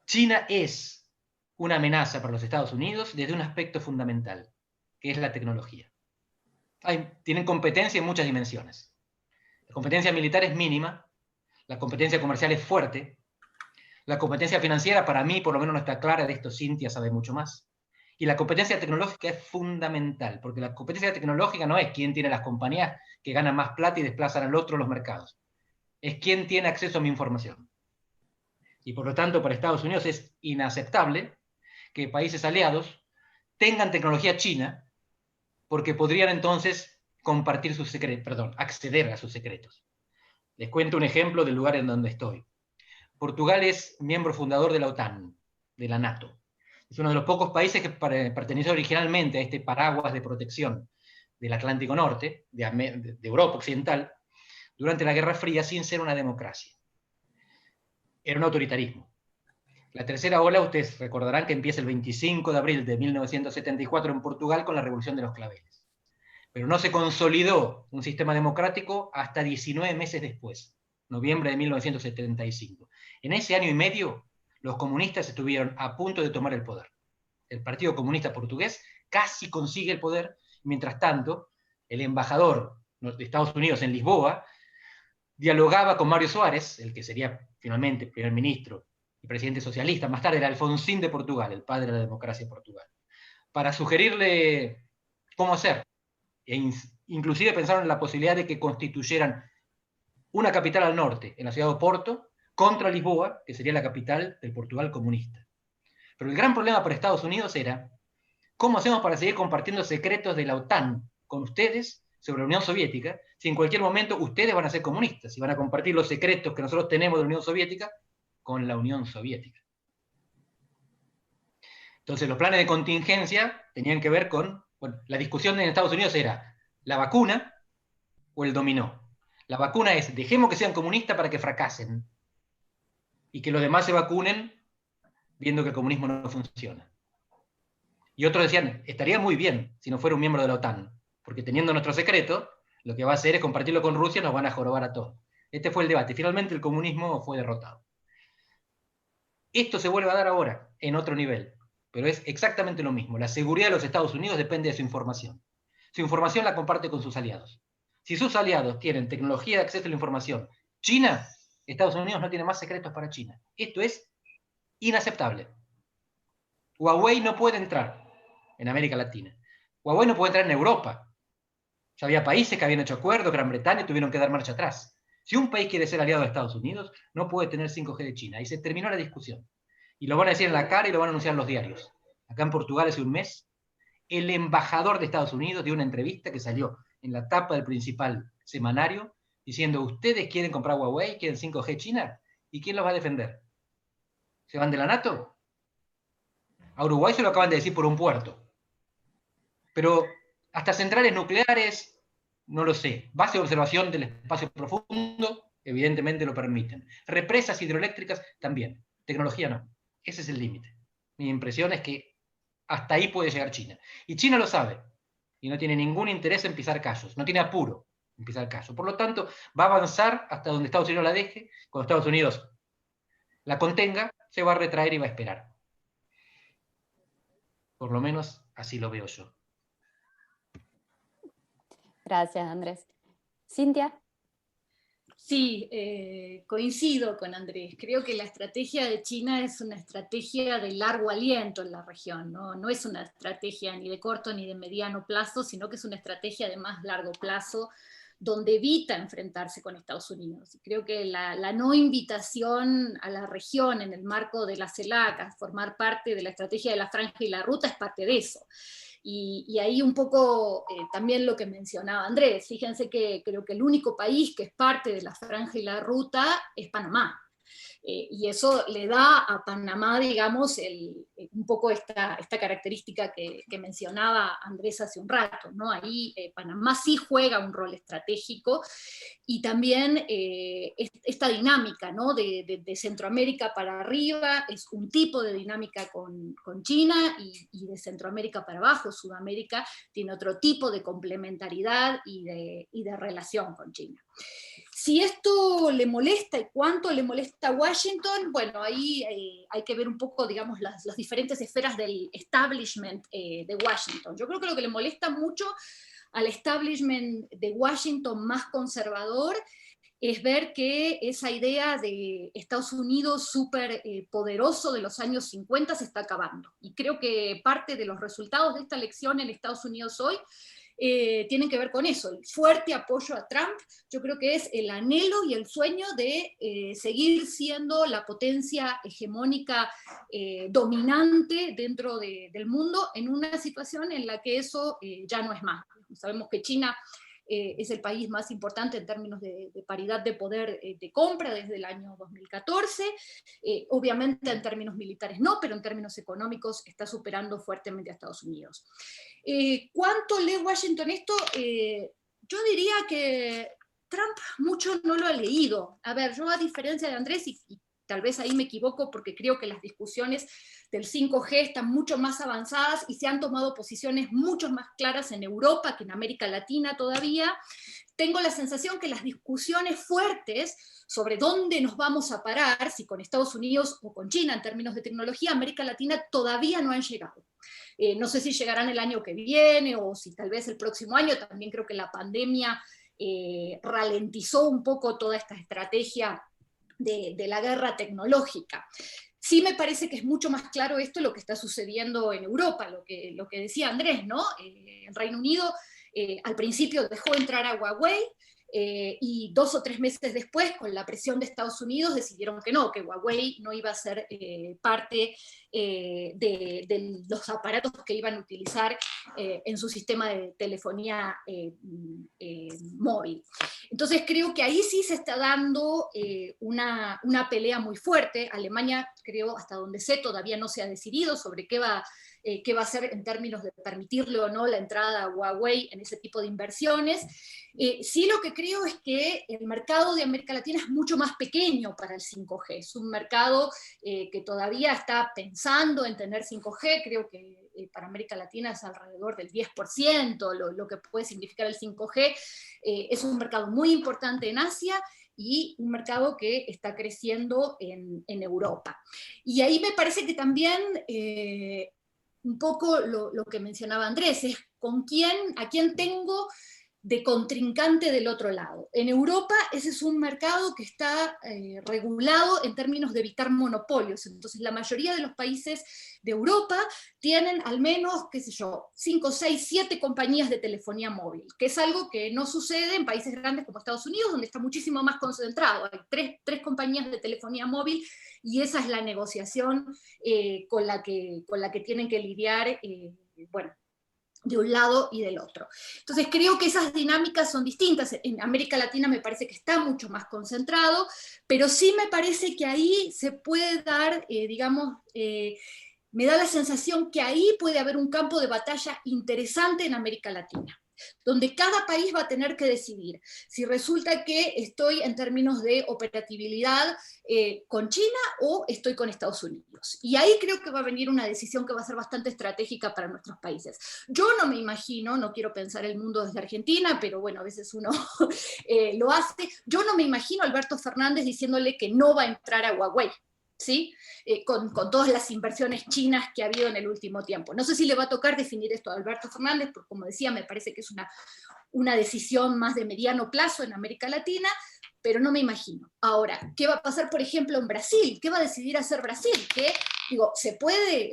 China es una amenaza para los Estados Unidos desde un aspecto fundamental, que es la tecnología. Tienen competencia en muchas dimensiones. La competencia militar es mínima, la competencia comercial es fuerte, la competencia financiera para mí por lo menos no está clara, de esto Cintia sabe mucho más, y la competencia tecnológica es fundamental, porque la competencia tecnológica no es quién tiene las compañías que ganan más plata y desplazan al otro los mercados, es quién tiene acceso a mi información. Y por lo tanto para Estados Unidos es inaceptable que países aliados tengan tecnología china, porque podrían entonces compartir sus secretos, acceder a sus secretos. Les cuento un ejemplo del lugar en donde estoy. Portugal es miembro fundador de la OTAN, de la NATO. Es uno de los pocos países que perteneció originalmente a este paraguas de protección del Atlántico Norte, de Europa Occidental, durante la Guerra Fría, sin ser una democracia. Era un autoritarismo. La tercera ola, ustedes recordarán que empieza el 25 de abril de 1974 en Portugal con la Revolución de los Claveles. Pero no se consolidó un sistema democrático hasta 19 meses después, noviembre de 1975. En ese año y medio, los comunistas estuvieron a punto de tomar el poder. El Partido Comunista Portugués casi consigue el poder, mientras tanto, el embajador de Estados Unidos en Lisboa dialogaba con Mário Soares, el que sería finalmente primer ministro y presidente socialista, más tarde era Alfonsín de Portugal, el padre de la democracia en Portugal, para sugerirle cómo hacer. Inclusive pensaron en la posibilidad de que constituyeran una capital al norte, en la ciudad de Oporto, contra Lisboa, que sería la capital del Portugal comunista. Pero el gran problema para Estados Unidos era, ¿cómo hacemos para seguir compartiendo secretos de la OTAN con ustedes sobre la Unión Soviética, si en cualquier momento ustedes van a ser comunistas y van a compartir los secretos que nosotros tenemos de la Unión Soviética con la Unión Soviética? Entonces los planes de contingencia tenían que ver con, bueno, la discusión en Estados Unidos era la vacuna o el dominó. La vacuna es, dejemos que sean comunistas para que fracasen y que los demás se vacunen viendo que el comunismo no funciona. Y otros decían, estaría muy bien si no fuera un miembro de la OTAN, porque teniendo nuestro secreto, lo que va a hacer es compartirlo con Rusia y nos van a jorobar a todos. Este fue el debate. Finalmente el comunismo fue derrotado. Esto se vuelve a dar ahora, en otro nivel, pero es exactamente lo mismo. La seguridad de los Estados Unidos depende de su información. Su información la comparte con sus aliados. Si sus aliados tienen tecnología de acceso a la información, China, Estados Unidos no tiene más secretos para China. Esto es inaceptable. Huawei no puede entrar en América Latina. Huawei no puede entrar en Europa. Ya había países que habían hecho acuerdos, Gran Bretaña, tuvieron que dar marcha atrás. Si un país quiere ser aliado de Estados Unidos, no puede tener 5G de China. Y se terminó la discusión. Y lo van a decir en la cara y lo van a anunciar en los diarios. Acá en Portugal hace un mes, el embajador de Estados Unidos dio una entrevista que salió en la tapa del principal semanario diciendo, ¿ustedes quieren comprar Huawei? ¿Quieren 5G China? ¿Y quién los va a defender? ¿Se van de la NATO? A Uruguay se lo acaban de decir por un puerto. Pero hasta centrales nucleares, no lo sé. Base de observación del espacio profundo, evidentemente lo permiten. Represas hidroeléctricas, también. Tecnología no. Ese es el límite. Mi impresión es que hasta ahí puede llegar China. Y China lo sabe. Y no tiene ningún interés en pisar callos. No tiene apuro en pisar callos. Por lo tanto, va a avanzar hasta donde Estados Unidos la deje. Cuando Estados Unidos la contenga, se va a retraer y va a esperar. Por lo menos así lo veo yo. Gracias, Andrés. Cintia. Sí, coincido con Andrés. Creo que la estrategia de China es una estrategia de largo aliento en la región, ¿no? No es una estrategia ni de corto ni de mediano plazo, sino que es una estrategia de más largo plazo, donde evita enfrentarse con Estados Unidos. Y creo que la no invitación a la región en el marco de la CELAC a formar parte de la estrategia de la Franja y la Ruta es parte de eso. Y ahí un poco también lo que mencionaba Andrés, fíjense que creo que el único país que es parte de la Franja y la Ruta es Panamá. Y eso le da a Panamá, digamos, un poco esta característica que mencionaba Andrés hace un rato, ¿no? Ahí Panamá sí juega un rol estratégico y también esta dinámica, ¿no? de Centroamérica para arriba es un tipo de dinámica con China y de Centroamérica para abajo, Sudamérica, tiene otro tipo de complementariedad y de relación con China. Si esto le molesta y cuánto le molesta a Washington, bueno, ahí hay que ver un poco, digamos, las diferentes esferas del establishment de Washington. Yo creo que lo que le molesta mucho al establishment de Washington más conservador es ver que esa idea de Estados Unidos súper poderoso de los años 50 se está acabando. Y creo que parte de los resultados de esta elección en Estados Unidos hoy tienen que ver con eso, el fuerte apoyo a Trump. Yo creo que es el anhelo y el sueño de seguir siendo la potencia hegemónica dominante dentro del mundo en una situación en la que eso ya no es más. Sabemos que China es el país más importante en términos de paridad de poder de compra desde el año 2014, obviamente en términos militares no, pero en términos económicos está superando fuertemente a Estados Unidos. ¿Cuánto lee Washington esto? Yo diría que Trump mucho no lo ha leído. A ver, yo a diferencia de Andrés, y tal vez ahí me equivoco porque creo que las discusiones del 5G están mucho más avanzadas y se han tomado posiciones mucho más claras en Europa que en América Latina todavía. Tengo la sensación que las discusiones fuertes sobre dónde nos vamos a parar, si con Estados Unidos o con China en términos de tecnología, América Latina todavía no han llegado. No sé si llegarán el año que viene o si tal vez el próximo año. También creo que la pandemia ralentizó un poco toda esta estrategia de la guerra tecnológica. Sí me parece que es mucho más claro esto lo que está sucediendo en Europa, lo que decía Andrés, ¿no? El Reino Unido al principio dejó entrar a Huawei, y 2 o 3 meses después, con la presión de Estados Unidos, decidieron que no, que Huawei no iba a ser parte de los aparatos que iban a utilizar en su sistema de telefonía móvil. Entonces creo que ahí sí se está dando una pelea muy fuerte. Alemania, creo, hasta donde sé, todavía no se ha decidido sobre qué va a hacer en términos de permitirle o no la entrada a Huawei en ese tipo de inversiones. Sí, lo que creo es que el mercado de América Latina es mucho más pequeño para el 5G. Es un mercado que todavía está pensando en tener 5G. Creo que para América Latina es alrededor del 10%, lo que puede significar el 5G. Es un mercado muy importante en Asia y un mercado que está creciendo en Europa. Y ahí me parece que también un poco lo que mencionaba Andrés, es a quién tengo de contrincante del otro lado. En Europa ese es un mercado que está regulado en términos de evitar monopolios. Entonces la mayoría de los países de Europa tienen al menos, qué sé yo, 5, 6, 7 compañías de telefonía móvil, que es algo que no sucede en países grandes como Estados Unidos, donde está muchísimo más concentrado. Hay 3 compañías de telefonía móvil y esa es la negociación con la que tienen que lidiar, bueno, de un lado y del otro. Entonces creo que esas dinámicas son distintas. En América Latina me parece que está mucho más concentrado, pero sí me parece que ahí se puede dar, digamos, me da la sensación que ahí puede haber un campo de batalla interesante en América Latina, donde cada país va a tener que decidir si resulta que estoy en términos de operatividad con China o estoy con Estados Unidos. Y ahí creo que va a venir una decisión que va a ser bastante estratégica para nuestros países. Yo no me imagino, no quiero pensar el mundo desde Argentina, pero bueno, a veces uno lo hace, yo no me imagino a Alberto Fernández diciéndole que no va a entrar a Huawei, ¿sí? Con todas las inversiones chinas que ha habido en el último tiempo. No sé si le va a tocar definir esto a Alberto Fernández, porque como decía, me parece que es una decisión más de mediano plazo en América Latina, pero no me imagino. Ahora, ¿qué va a pasar, por ejemplo, en Brasil? ¿Qué va a decidir hacer Brasil?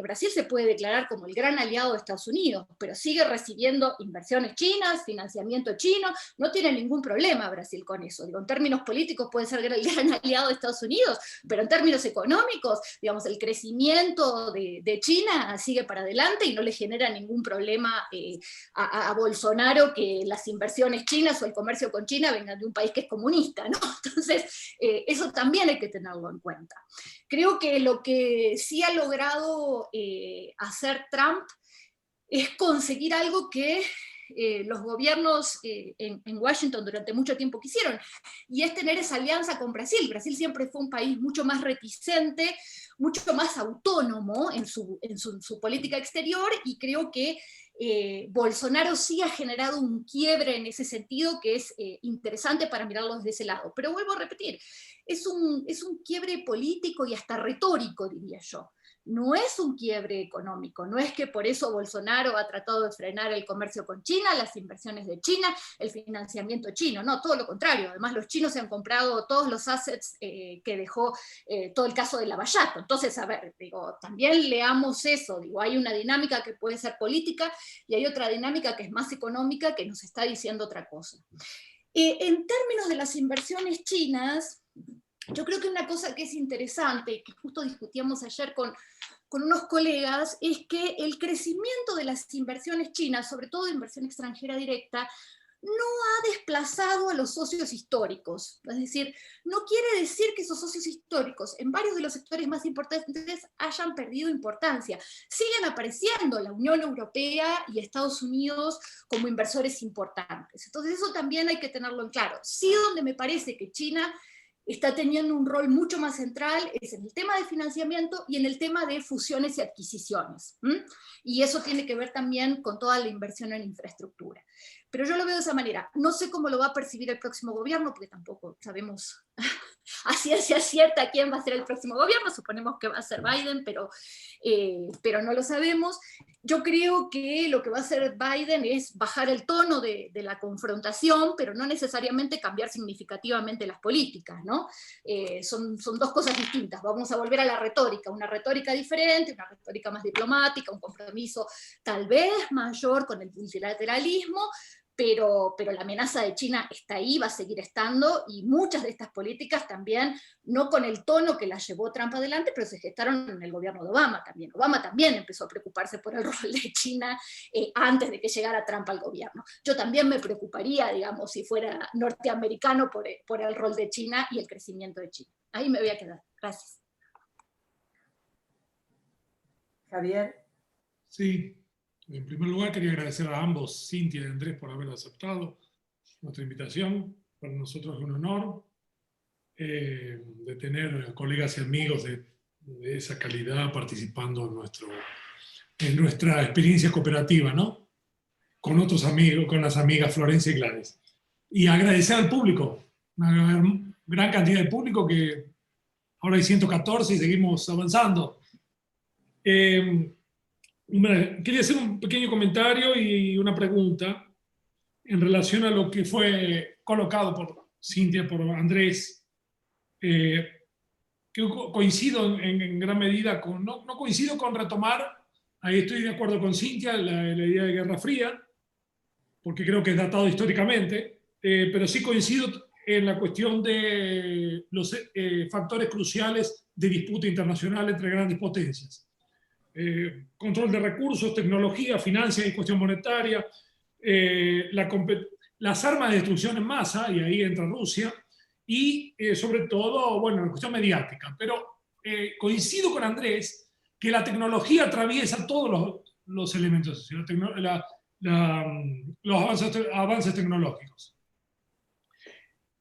Brasil se puede declarar como el gran aliado de Estados Unidos, pero sigue recibiendo inversiones chinas, financiamiento chino, no tiene ningún problema Brasil con eso. En términos políticos puede ser el gran aliado de Estados Unidos, pero en términos económicos, digamos, el crecimiento de China sigue para adelante y no le genera ningún problema a Bolsonaro que las inversiones chinas o el comercio con China vengan de un país que es comunista, ¿no? Entonces, eso también hay que tenerlo en cuenta. Creo que lo que sí ha logrado hacer Trump es conseguir algo que los gobiernos en Washington durante mucho tiempo quisieron, y es tener esa alianza con Brasil. Brasil siempre fue un país mucho más reticente, mucho más autónomo en su política exterior, y creo que Bolsonaro sí ha generado un quiebre en ese sentido que es interesante para mirarlo desde ese lado. Pero vuelvo a repetir, es un quiebre político y hasta retórico, diría yo. No es un quiebre económico, no es que por eso Bolsonaro ha tratado de frenar el comercio con China, las inversiones de China, el financiamiento chino, no, todo lo contrario. Además, los chinos se han comprado todos los assets que dejó todo el caso de Lavallato. Entonces, a ver, también leamos eso, hay una dinámica que puede ser política y hay otra dinámica que es más económica que nos está diciendo otra cosa. En términos de las inversiones chinas, yo creo que una cosa que es interesante, que justo discutíamos ayer con unos colegas, es que el crecimiento de las inversiones chinas, sobre todo de inversión extranjera directa, no ha desplazado a los socios históricos. Es decir, no quiere decir que esos socios históricos en varios de los sectores más importantes hayan perdido importancia. Siguen apareciendo la Unión Europea y Estados Unidos como inversores importantes. Entonces eso también hay que tenerlo en claro. Sí, donde me parece que China está teniendo un rol mucho más central es en el tema de financiamiento y en el tema de fusiones y adquisiciones. Y eso tiene que ver también con toda la inversión en infraestructura. Pero yo lo veo de esa manera. No sé cómo lo va a percibir el próximo gobierno, porque tampoco sabemos a ciencia cierta quién va a ser el próximo gobierno. Suponemos que va a ser Biden, pero no lo sabemos. Yo creo que lo que va a hacer Biden es bajar el tono de la confrontación, pero no necesariamente cambiar significativamente las políticas, ¿no? Son dos cosas distintas. Vamos a volver a la retórica, una retórica diferente, una retórica más diplomática, un compromiso tal vez mayor con el multilateralismo, pero la amenaza de China está ahí, va a seguir estando, y muchas de estas políticas también, no con el tono que las llevó Trump adelante, pero se gestaron en el gobierno de Obama también. Obama también empezó a preocuparse por el rol de China antes de que llegara Trump al gobierno. Yo también me preocuparía, digamos, si fuera norteamericano por el rol de China y el crecimiento de China. Ahí me voy a quedar. Gracias. Javier. Sí. En primer lugar, quería agradecer a ambos, Cintia y Andrés, por haber aceptado nuestra invitación. Para nosotros es un honor de tener colegas y amigos de esa calidad participando en nuestra experiencia cooperativa, ¿no? Con otros amigos, con las amigas Florencia y Gladys. Y agradecer al público, una gran cantidad de público que ahora hay 114 y seguimos avanzando. Quería hacer un pequeño comentario y una pregunta en relación a lo que fue colocado por Cintia, por Andrés, que coincido en gran medida con, no coincido con retomar, ahí estoy de acuerdo con Cintia, la idea de Guerra Fría, porque creo que es datado históricamente, pero sí coincido en la cuestión de los factores cruciales de disputa internacional entre grandes potencias. Control de recursos, tecnología, finanzas y cuestión monetaria, las armas de destrucción en masa, y ahí entra Rusia, y sobre todo, bueno, la cuestión mediática. Pero coincido con Andrés que la tecnología atraviesa todos los elementos, los avances tecnológicos.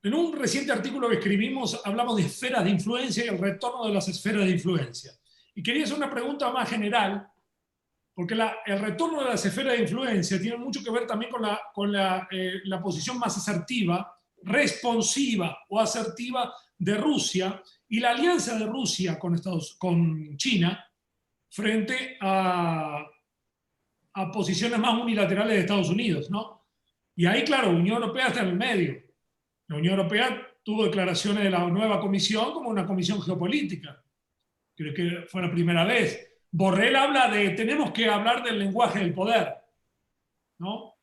En un reciente artículo que escribimos hablamos de esferas de influencia y el retorno de las esferas de influencia. Y quería hacer una pregunta más general, porque el retorno de las esferas de influencia tiene mucho que ver también con la posición más asertiva, responsiva o asertiva de Rusia y la alianza de Rusia con China frente a posiciones más unilaterales de Estados Unidos, ¿no? Y ahí, claro, la Unión Europea está en el medio. La Unión Europea tuvo declaraciones de la nueva comisión como una comisión geopolítica. Creo que fue la primera vez. Borrell habla de tenemos que hablar del lenguaje del poder, ¿no?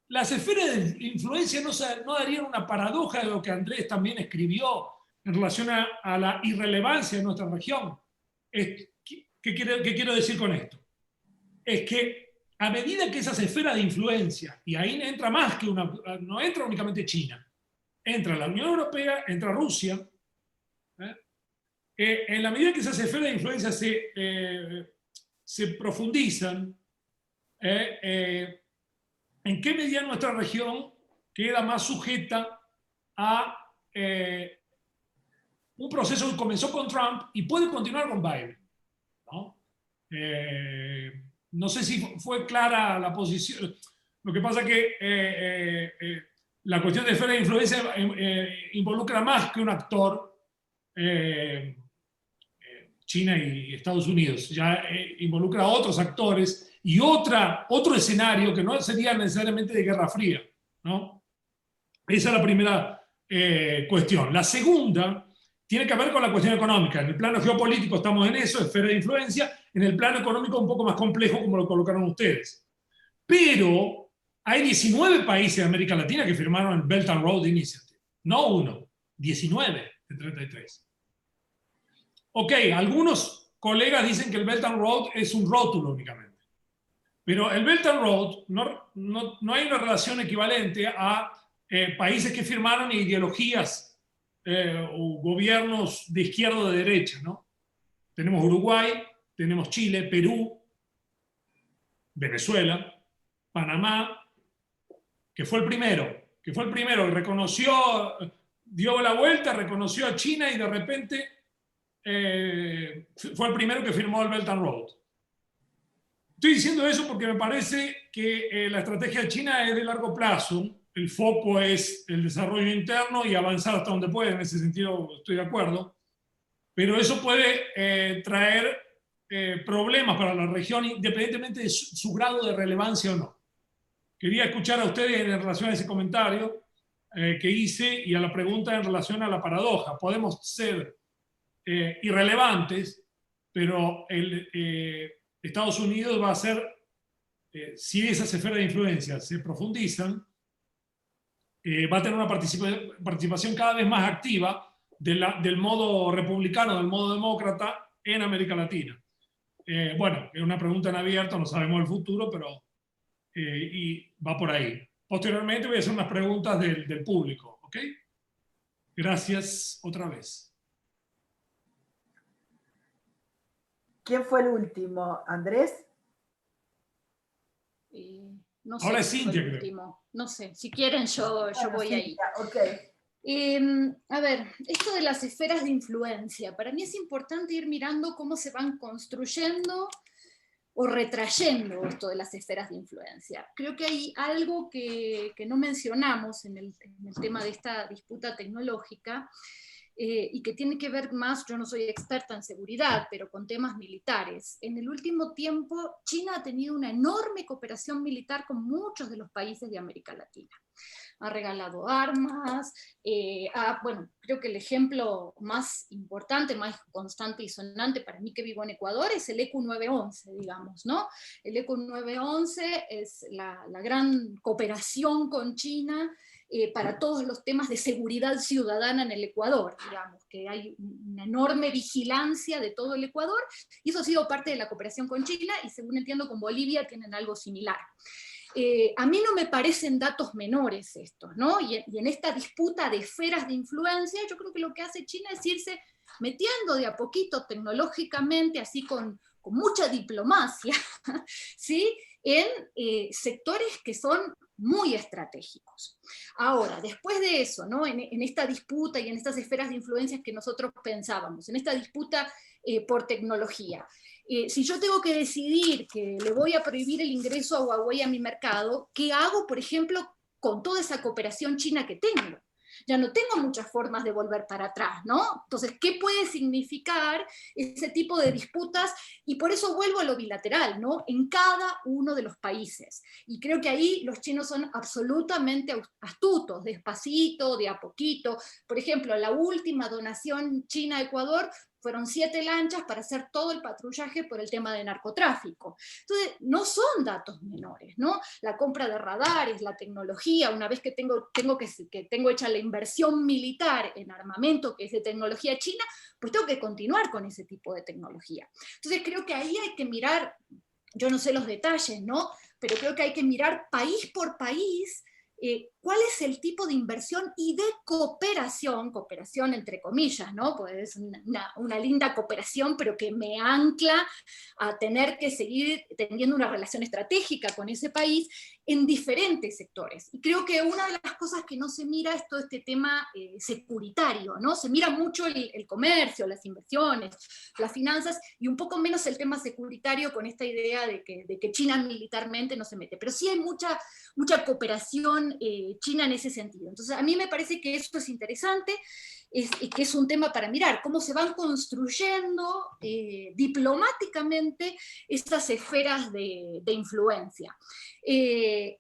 Las esferas de influencia no darían una paradoja de lo que Andrés también escribió en relación a la irrelevancia de nuestra región. ¿Qué quiero decir con esto? Es que a medida que esas esferas de influencia, y ahí entra más que no entra únicamente China, entra la Unión Europea, entra Rusia, en la medida que esas esferas de influencia se profundizan, ¿en qué medida nuestra región queda más sujeta a un proceso que comenzó con Trump y puede continuar con Biden? ¿No? No sé si fue clara la posición. Lo que pasa es que la cuestión de esfera de influencia involucra más que un actor, China y Estados Unidos. Ya involucra a otros actores y otro escenario que no sería necesariamente de Guerra Fría, ¿no? Esa es la primera cuestión. La segunda tiene que ver con la cuestión económica. En el plano geopolítico estamos en eso, esfera de influencia. En el plano económico un poco más complejo, como lo colocaron ustedes. Pero hay 19 países de América Latina que firmaron el Belt and Road Initiative. No uno, 19 de 33. Ok, algunos colegas dicen que el Belt and Road es un rótulo únicamente. Pero el Belt and Road no hay una relación equivalente a países que firmaron ideologías o gobiernos de izquierda o de derecha, ¿no? Tenemos Uruguay, tenemos Chile, Perú, Venezuela, Panamá, que fue el primero que reconoció, dio la vuelta, reconoció a China y de repente fue el primero que firmó el Belt and Road. Estoy diciendo eso porque me parece que la estrategia de China es de largo plazo, el foco es el desarrollo interno y avanzar hasta donde puede, en ese sentido estoy de acuerdo, pero eso puede traer problemas para la región independientemente de su grado de relevancia o no. Quería escuchar a ustedes en relación a ese comentario que hice y a la pregunta en relación a la paradoja. Podemos ser irrelevantes, pero Estados Unidos va a ser, si esas esferas de influencia se profundizan, va a tener una participación cada vez más activa del modo republicano, del modo demócrata en América Latina. Bueno, es una pregunta en abierto, no sabemos el futuro, pero y va por ahí. Posteriormente voy a hacer unas preguntas del público, ¿ok? Gracias otra vez. ¿Quién fue el último? ¿Andrés? No sé. Ahora es Cintia, creo. No sé, si quieren yo voy Cintia, ahí. Okay. A ver, esto de las esferas de influencia, para mí es importante ir mirando cómo se van construyendo o retrayendo esto de las esferas de influencia. Creo que hay algo que no mencionamos en el tema de esta disputa tecnológica, y que tiene que ver más, yo no soy experta en seguridad, pero con temas militares. En el último tiempo, China ha tenido una enorme cooperación militar con muchos de los países de América Latina. Ha regalado armas, bueno, creo que el ejemplo más importante, más constante y sonante para mí que vivo en Ecuador es el ECU 911, digamos, ¿no? El ECU 911 es la gran cooperación con China para todos los temas de seguridad ciudadana en el Ecuador, digamos, que hay una enorme vigilancia de todo el Ecuador, y eso ha sido parte de la cooperación con China, y según entiendo con Bolivia tienen algo similar. A mí no me parecen datos menores estos, ¿no? Y en esta disputa de esferas de influencia, yo creo que lo que hace China es irse metiendo de a poquito tecnológicamente, así con mucha diplomacia, ¿sí? En sectores que son muy estratégicos. Ahora, después de eso, ¿no? En esta disputa y en estas esferas de influencias que nosotros pensábamos, en esta disputa por tecnología, si yo tengo que decidir que le voy a prohibir el ingreso a Huawei a mi mercado, ¿qué hago, por ejemplo, con toda esa cooperación china que tengo? Ya no tengo muchas formas de volver para atrás, ¿no? Entonces, ¿qué puede significar ese tipo de disputas? Y por eso vuelvo a lo bilateral, ¿no? En cada uno de los países. Y creo que ahí los chinos son absolutamente astutos, despacito, de a poquito. Por ejemplo, la última donación China a Ecuador fueron 7 lanchas para hacer todo el patrullaje por el tema de narcotráfico. Entonces, no son datos menores, ¿no? La compra de radares, la tecnología, una vez que tengo hecha la inversión militar en armamento, que es de tecnología china, pues tengo que continuar con ese tipo de tecnología. Entonces, creo que ahí hay que mirar, yo no sé los detalles, ¿no? Pero creo que hay que mirar país por país, cuál es el tipo de inversión y de cooperación entre comillas, ¿no? Pues es una linda cooperación, pero que me ancla a tener que seguir teniendo una relación estratégica con ese país en diferentes sectores. Y creo que una de las cosas que no se mira es todo este tema securitario, ¿no? Se mira mucho el comercio, las inversiones, las finanzas, y un poco menos el tema securitario con esta idea de que China militarmente no se mete. Pero sí hay mucha cooperación China en ese sentido. Entonces, a mí me parece que esto es interesante, que es un tema para mirar, cómo se van construyendo diplomáticamente estas esferas de influencia.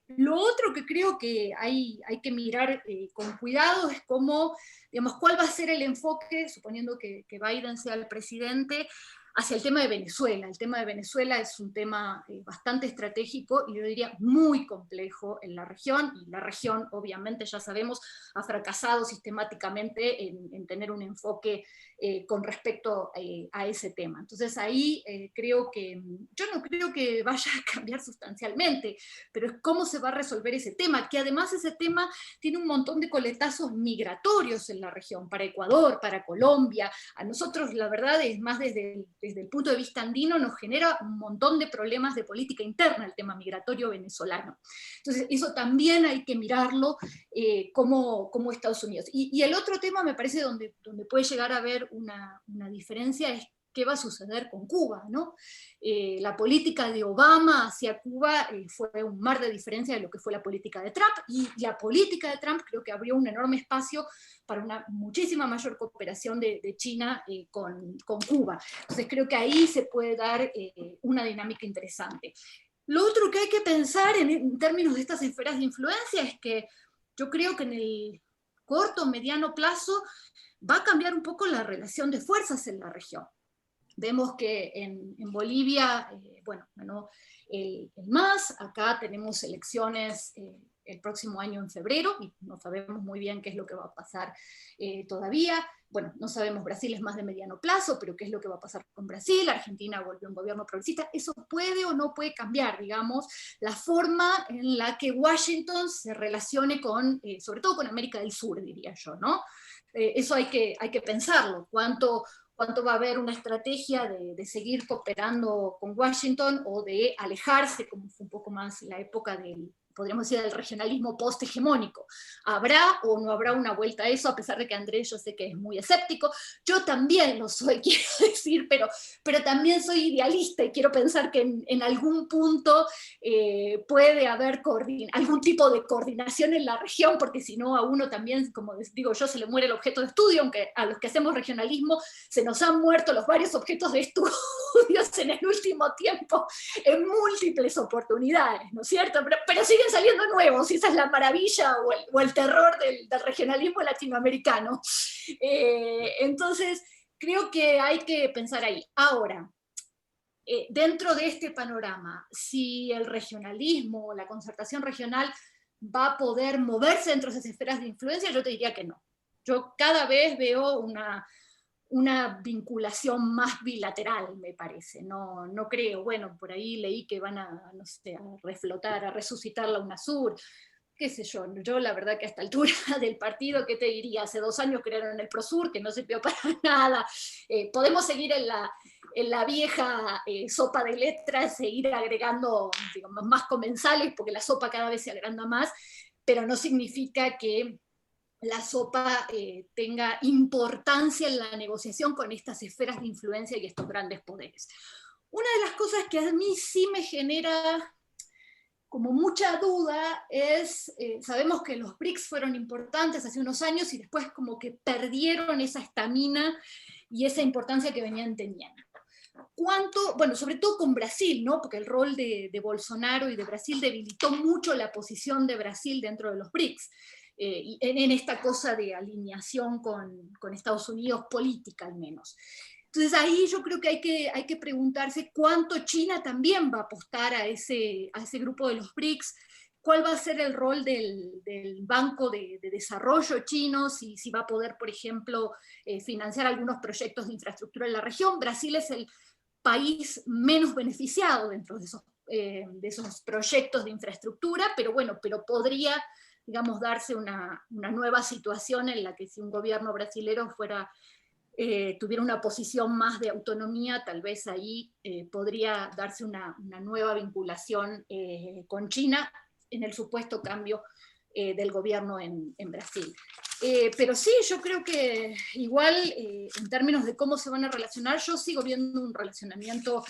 Lo otro que creo que hay que mirar con cuidado es cómo, digamos, cuál va a ser el enfoque, suponiendo que Biden sea el presidente, hacia el tema de Venezuela. El tema de Venezuela es un tema bastante estratégico y yo diría muy complejo en la región, y la región obviamente ya sabemos ha fracasado sistemáticamente en tener un enfoque con respecto a ese tema. Entonces ahí creo que, yo no creo que vaya a cambiar sustancialmente, pero es cómo se va a resolver ese tema, que además ese tema tiene un montón de coletazos migratorios en la región, para Ecuador, para Colombia. A nosotros la verdad es más desde el punto de vista andino nos genera un montón de problemas de política interna el tema migratorio venezolano. Entonces eso también hay que mirarlo como Estados Unidos. Y el otro tema me parece donde puede llegar a haber una diferencia es qué va a suceder con Cuba, ¿no? La política de Obama hacia Cuba fue un mar de diferencia de lo que fue la política de Trump, y la política de Trump creo que abrió un enorme espacio para una muchísima mayor cooperación de China con Cuba. Entonces creo que ahí se puede dar una dinámica interesante. Lo otro que hay que pensar en términos de estas esferas de influencia es que yo creo que en el corto o mediano plazo va a cambiar un poco la relación de fuerzas en la región. Vemos que en Bolivia, bueno, ganó el MAS, acá tenemos elecciones el próximo año en febrero, y no sabemos muy bien qué es lo que va a pasar todavía. Bueno, no sabemos, Brasil es más de mediano plazo, pero qué es lo que va a pasar con Brasil. Argentina volvió a un gobierno progresista. Eso puede o no puede cambiar, digamos, la forma en la que Washington se relacione con, sobre todo con América del Sur, diría yo, ¿no? Eso hay que pensarlo. ¿Cuánto va a haber una estrategia de seguir cooperando con Washington o de alejarse, como fue un poco más la época podríamos decir, del regionalismo post-hegemónico? ¿Habrá o no habrá una vuelta a eso? A pesar de que Andrés yo sé que es muy escéptico, yo también lo soy, quiero decir, pero también soy idealista y quiero pensar que en algún punto puede haber algún tipo de coordinación en la región, porque si no a uno también, como digo yo, se le muere el objeto de estudio, aunque a los que hacemos regionalismo se nos han muerto los varios objetos de estudios en el último tiempo en múltiples oportunidades, ¿no es cierto? Pero siguen saliendo nuevos, y esa es la maravilla o el terror del regionalismo latinoamericano. Entonces, creo que hay que pensar ahí. Ahora, dentro de este panorama, si el regionalismo o la concertación regional va a poder moverse dentro de esas esferas de influencia, yo te diría que no. Yo cada vez veo una vinculación más bilateral, me parece. No creo, bueno, por ahí leí que van no sé, a reflotar, a resucitar la UNASUR, qué sé yo. Yo la verdad que a esta altura del partido, ¿qué te diría? Hace 2 años crearon el PROSUR, que no sirvió para nada. Podemos seguir en la vieja sopa de letras, seguir agregando, digamos, más comensales, porque la sopa cada vez se agranda más, pero no significa que la sopa tenga importancia en la negociación con estas esferas de influencia y estos grandes poderes. Una de las cosas que a mí sí me genera como mucha duda es, sabemos que los BRICS fueron importantes hace unos años y después como que perdieron esa estamina y esa importancia que venían teniendo. Bueno, sobre todo con Brasil, ¿no? Porque el rol de Bolsonaro y de Brasil debilitó mucho la posición de Brasil dentro de los BRICS. En esta cosa de alineación con Estados Unidos, política al menos. Entonces ahí yo creo que hay que preguntarse cuánto China también va a apostar a ese grupo de los BRICS, cuál va a ser el rol del Banco de Desarrollo chino, si va a poder, por ejemplo, financiar algunos proyectos de infraestructura en la región. Brasil es el país menos beneficiado dentro de esos proyectos de infraestructura, pero bueno, podría, digamos, darse una nueva situación en la que si un gobierno brasilero tuviera una posición más de autonomía, tal vez ahí podría darse una nueva vinculación con China en el supuesto cambio del gobierno en Brasil. Pero sí, yo creo que igual, en términos de cómo se van a relacionar, yo sigo viendo un relacionamiento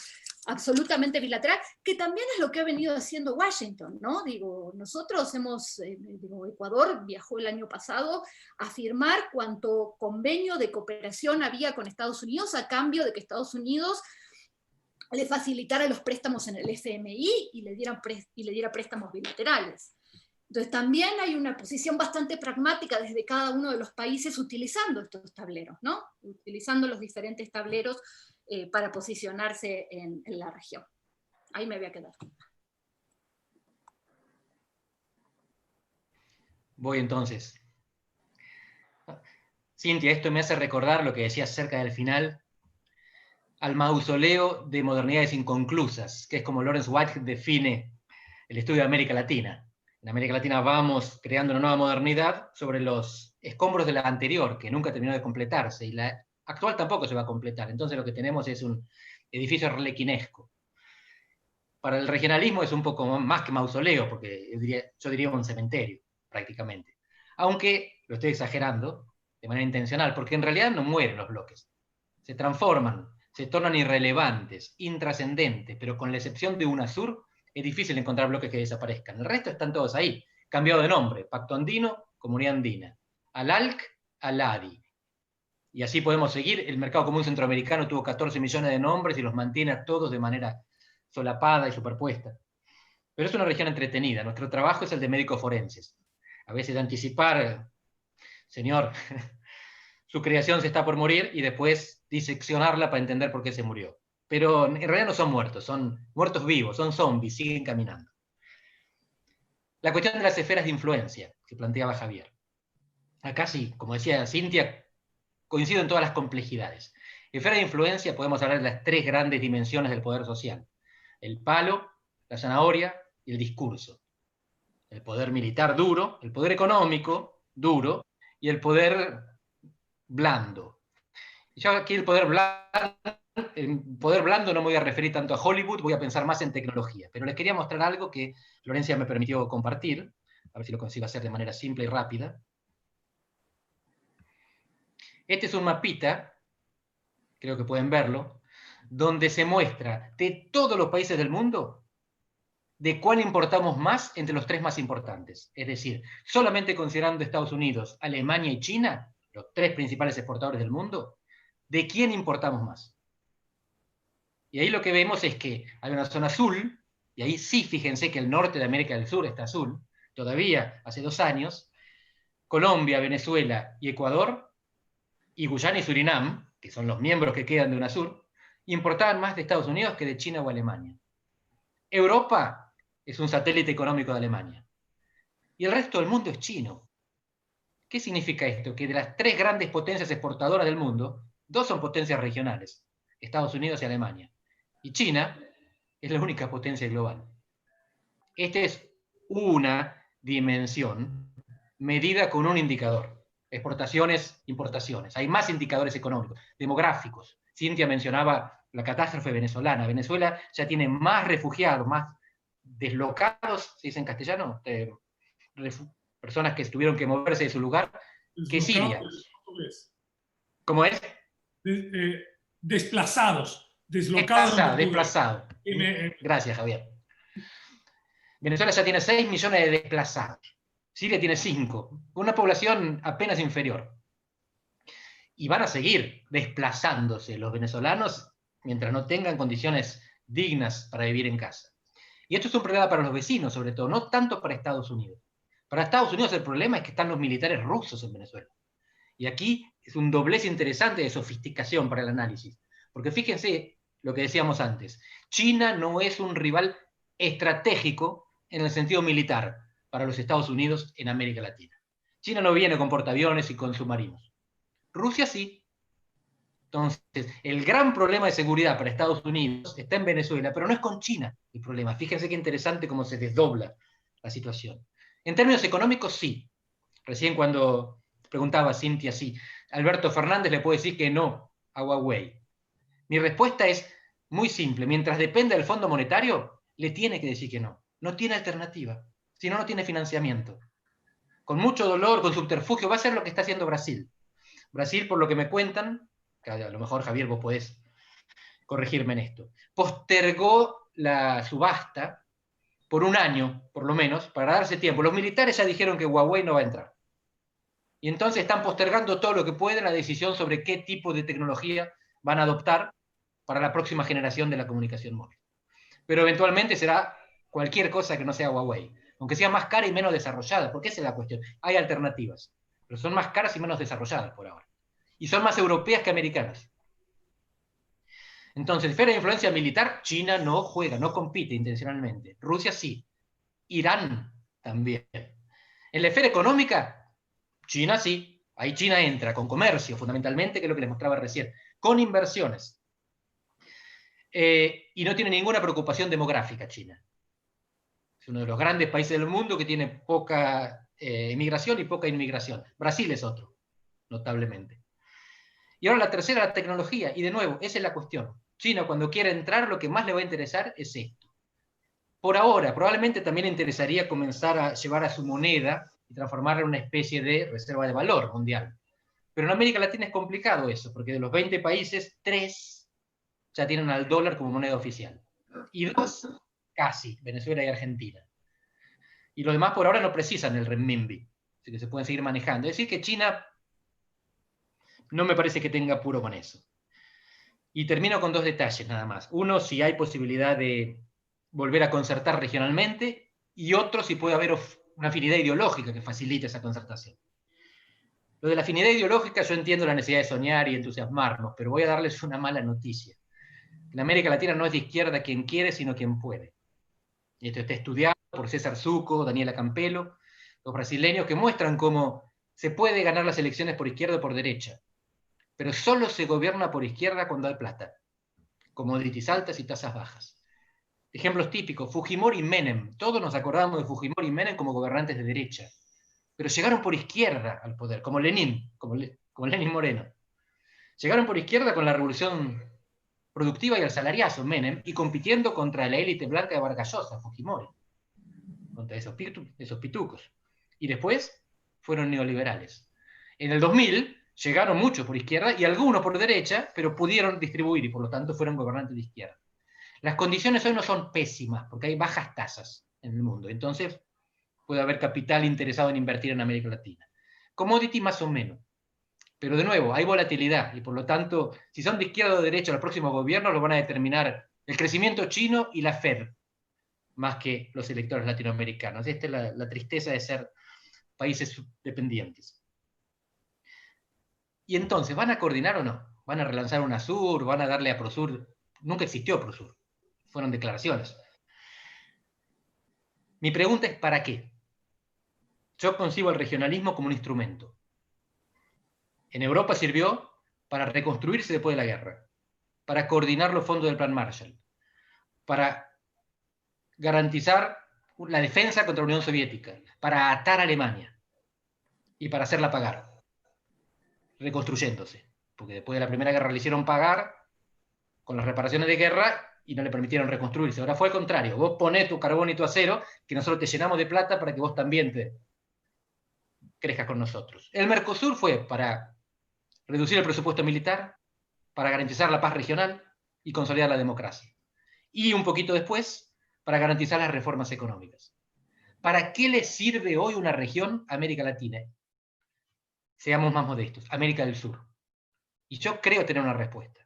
absolutamente bilateral, que también es lo que ha venido haciendo Washington, ¿no? Digo, nosotros Ecuador viajó el año pasado a firmar cuanto convenio de cooperación había con Estados Unidos a cambio de que Estados Unidos le facilitara los préstamos en el FMI y le diera préstamos bilaterales. Entonces también hay una posición bastante pragmática desde cada uno de los países utilizando estos tableros, ¿no? Utilizando los diferentes tableros para posicionarse en la región. Ahí me voy a quedar. Voy entonces. Cintia, esto me hace recordar lo que decías cerca del final, al mausoleo de modernidades inconclusas, que es como Lawrence White define el estudio de América Latina. En América Latina vamos creando una nueva modernidad sobre los escombros de la anterior, que nunca terminó de completarse, y la actual tampoco se va a completar. Entonces lo que tenemos es un edificio arlequinesco. Para el regionalismo es un poco más que mausoleo, porque yo diría un cementerio, prácticamente. Aunque lo estoy exagerando de manera intencional, porque en realidad no mueren los bloques. Se transforman, se tornan irrelevantes, intrascendentes, pero con la excepción de UNASUR, es difícil encontrar bloques que desaparezcan. El resto están todos ahí, cambiado de nombre. Pacto Andino, Comunidad Andina. ALALC, ALADI. Y así podemos seguir. El mercado común centroamericano tuvo 14 millones de nombres y los mantiene a todos de manera solapada y superpuesta. Pero es una región entretenida. Nuestro trabajo es el de médicos forenses. A veces de anticipar, señor, su creación se está por morir, y después diseccionarla para entender por qué se murió. Pero en realidad no son muertos vivos, son zombies, siguen caminando. La cuestión de las esferas de influencia que planteaba Javier. Acá sí, como decía Cintia, coincido en todas las complejidades. Esfera de influencia podemos hablar de las tres grandes dimensiones del poder social: el palo, la zanahoria y el discurso. El poder militar duro, el poder económico duro y el poder blando. Yo aquí el poder blando no me voy a referir tanto a Hollywood, voy a pensar más en tecnología, pero les quería mostrar algo que Florencia me permitió compartir, a ver si lo consigo hacer de manera simple y rápida. Este es un mapita, creo que pueden verlo, donde se muestra de todos los países del mundo de cuál importamos más entre los tres más importantes. Es decir, solamente considerando Estados Unidos, Alemania y China, los tres principales exportadores del mundo, ¿de quién importamos más? Y ahí lo que vemos es que hay una zona azul, y ahí sí, fíjense que el norte de América del Sur está azul, todavía hace 2 años, Colombia, Venezuela y Ecuador, y Guyana y Surinam, que son los miembros que quedan de UNASUR, importaban más de Estados Unidos que de China o Alemania. Europa es un satélite económico de Alemania. Y el resto del mundo es chino. ¿Qué significa esto? Que de las 3 grandes potencias exportadoras del mundo, 2 son potencias regionales, Estados Unidos y Alemania. Y China es la única potencia global. Esta es una dimensión medida con un indicador. Exportaciones, importaciones. Hay más indicadores económicos, demográficos. Cintia mencionaba la catástrofe venezolana. Venezuela ya tiene más refugiados, más deslocados, ¿se dice en castellano? Personas que tuvieron que moverse de su lugar, que Siria. ¿Cómo es? Desplazados. Desplazado. Gracias, Javier. Venezuela ya tiene 6 millones de desplazados. Siria tiene 5, con una población apenas inferior. Y van a seguir desplazándose los venezolanos mientras no tengan condiciones dignas para vivir en casa. Y esto es un problema para los vecinos, sobre todo, no tanto para Estados Unidos. Para Estados Unidos el problema es que están los militares rusos en Venezuela. Y aquí es un doblez interesante de sofisticación para el análisis. Porque fíjense lo que decíamos antes. China no es un rival estratégico en el sentido militar para los Estados Unidos en América Latina. China no viene con portaaviones y con submarinos. Rusia sí. Entonces, el gran problema de seguridad para Estados Unidos está en Venezuela, pero no es con China el problema. Fíjense qué interesante cómo se desdobla la situación. En términos económicos, sí. Recién cuando preguntaba Cintia, sí. Alberto Fernández le puede decir que no a Huawei. Mi respuesta es muy simple. Mientras dependa del Fondo Monetario, le tiene que decir que no. No tiene alternativa. Si no, no tiene financiamiento. Con mucho dolor, con subterfugio, va a ser lo que está haciendo Brasil. Brasil, por lo que me cuentan, que a lo mejor, Javier, vos podés corregirme en esto, postergó la subasta por 1 año, por lo menos, para darse tiempo. Los militares ya dijeron que Huawei no va a entrar. Y entonces están postergando todo lo que pueden la decisión sobre qué tipo de tecnología van a adoptar para la próxima generación de la comunicación móvil. Pero eventualmente será cualquier cosa que no sea Huawei, aunque sea más cara y menos desarrollada, porque esa es la cuestión. Hay alternativas, pero son más caras y menos desarrolladas por ahora. Y son más europeas que americanas. Entonces, esfera de influencia militar, China no juega, no compite intencionalmente. Rusia sí. Irán también. En la esfera económica, China sí. Ahí China entra con comercio, fundamentalmente, que es lo que les mostraba recién, con inversiones. Y no tiene ninguna preocupación demográfica China. Es uno de los grandes países del mundo que tiene poca emigración y poca inmigración. Brasil es otro, notablemente. Y ahora la tercera, la tecnología. Y de nuevo, esa es la cuestión. China, cuando quiera entrar, lo que más le va a interesar es esto. Por ahora, probablemente también le interesaría comenzar a llevar a su moneda y transformarla en una especie de reserva de valor mundial. Pero en América Latina es complicado eso, porque de los 20 países, 3 ya tienen al dólar como moneda oficial. Y 2, casi, Venezuela y Argentina. Y los demás por ahora no precisan el renminbi, así que se pueden seguir manejando. Es decir, que China no me parece que tenga apuro con eso. Y termino con 2 detalles nada más. Uno, si hay posibilidad de volver a concertar regionalmente, y otro, si puede haber una afinidad ideológica que facilite esa concertación. Lo de la afinidad ideológica, yo entiendo la necesidad de soñar y entusiasmarnos, pero voy a darles una mala noticia. En América Latina no es de izquierda quien quiere, sino quien puede. Y esto está estudiado por César Zucco, Daniela Campelo, los brasileños que muestran cómo se puede ganar las elecciones por izquierda o por derecha, pero solo se gobierna por izquierda cuando hay plata, commodities altas y tasas bajas. Ejemplos típicos, Fujimori y Menem. Todos nos acordamos de Fujimori y Menem como gobernantes de derecha, pero llegaron por izquierda al poder, como Lenin, como Lenin Moreno. Llegaron por izquierda con la revolución productiva y el salariazo, Menem, y compitiendo contra la élite blanca de Vargas Llosa, Fujimori, contra esos pitucos. Y después fueron neoliberales. En el 2000 llegaron muchos por izquierda y algunos por derecha, pero pudieron distribuir y por lo tanto fueron gobernantes de izquierda. Las condiciones hoy no son pésimas, porque hay bajas tasas en el mundo. Entonces puede haber capital interesado en invertir en América Latina. Commodity más o menos. Pero de nuevo, hay volatilidad y por lo tanto, si son de izquierda o de derecha los próximos gobiernos, lo van a determinar el crecimiento chino y la Fed, más que los electores latinoamericanos. Esta es la tristeza de ser países dependientes. Y entonces, ¿van a coordinar o no? ¿Van a relanzar UNASUR? ¿Van a darle a PROSUR? Nunca existió PROSUR. Fueron declaraciones. Mi pregunta es, ¿para qué? Yo concibo el regionalismo como un instrumento. En Europa sirvió para reconstruirse después de la guerra, para coordinar los fondos del Plan Marshall, para garantizar la defensa contra la Unión Soviética, para atar a Alemania y para hacerla pagar, reconstruyéndose. Porque después de la Primera Guerra le hicieron pagar con las reparaciones de guerra y no le permitieron reconstruirse. Ahora fue al contrario. Vos ponés tu carbón y tu acero, que nosotros te llenamos de plata para que vos también te crezcas con nosotros. El Mercosur fue para reducir el presupuesto militar, para garantizar la paz regional y consolidar la democracia. Y un poquito después, para garantizar las reformas económicas. ¿Para qué le sirve hoy una región América Latina? Seamos más modestos, América del Sur. Y yo creo tener una respuesta.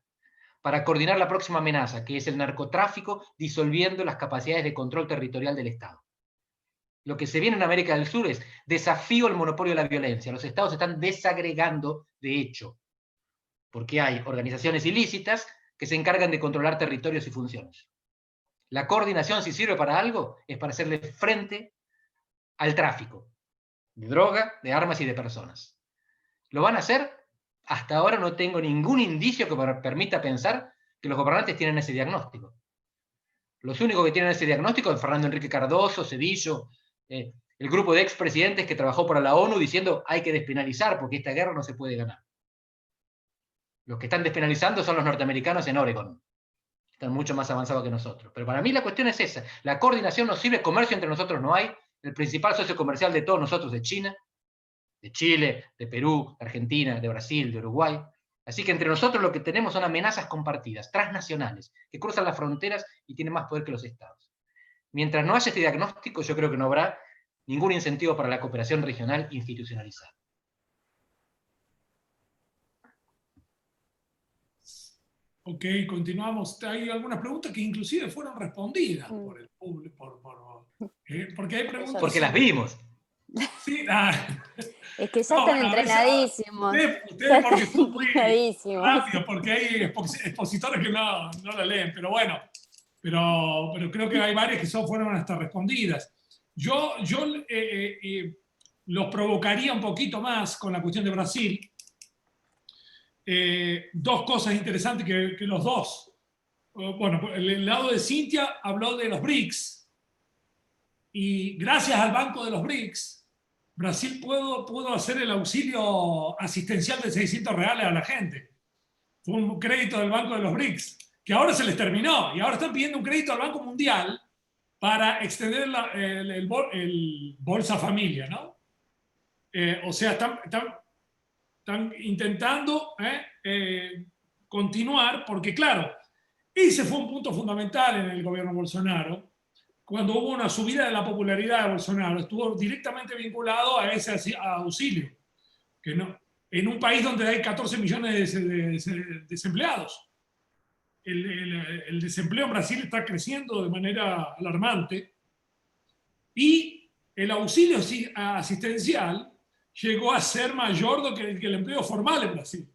Para coordinar la próxima amenaza, que es el narcotráfico, disolviendo las capacidades de control territorial del Estado. Lo que se viene en América del Sur es desafío al monopolio de la violencia. Los estados se están desagregando de hecho, porque hay organizaciones ilícitas que se encargan de controlar territorios y funciones. La coordinación, si sirve para algo, es para hacerle frente al tráfico de droga, de armas y de personas. ¿Lo van a hacer? Hasta ahora no tengo ningún indicio que permita pensar que los gobernantes tienen ese diagnóstico. Los únicos que tienen ese diagnóstico son Fernando Enrique Cardoso, Zedillo, el grupo de expresidentes que trabajó para la ONU diciendo hay que despenalizar porque esta guerra no se puede ganar. Los que están despenalizando son los norteamericanos en Oregon. Están mucho más avanzados que nosotros. Pero para mí la cuestión es esa. La coordinación nos sirve, comercio entre nosotros no hay. El principal socio comercial de todos nosotros es China, de Chile, de Perú, de Argentina, de Brasil, de Uruguay. Así que entre nosotros lo que tenemos son amenazas compartidas, transnacionales, que cruzan las fronteras y tienen más poder que los estados. Mientras no haya este diagnóstico, yo creo que no habrá ningún incentivo para la cooperación regional institucionalizada. Ok, continuamos. Hay algunas preguntas que inclusive fueron respondidas por el público, porque hay preguntas... Porque las vimos. Sí, Es que ya no, están bueno, a veces, entrenadísimos. ustedes Ya porque están son muy entrenadísimos. rápidos, porque hay expositores que no la leen, pero bueno, pero creo que hay varias que fueron hasta respondidas. Yo los provocaría un poquito más con la cuestión de Brasil. Dos cosas interesantes que los dos. Bueno, el lado de Cintia habló de los BRICS, y gracias al Banco de los BRICS, Brasil pudo hacer el auxilio asistencial de 600 reales a la gente. Fue un crédito del Banco de los BRICS, que ahora se les terminó, y ahora están pidiendo un crédito al Banco Mundial para extender el Bolsa Familia, ¿no? O sea, están intentando continuar, porque claro, ese fue un punto fundamental en el gobierno Bolsonaro. Cuando hubo una subida de la popularidad de Bolsonaro, estuvo directamente vinculado a ese auxilio, que no, en un país donde hay 14 millones de desempleados. El desempleo en Brasil está creciendo de manera alarmante, y el auxilio asistencial llegó a ser mayor que el empleo formal en Brasil.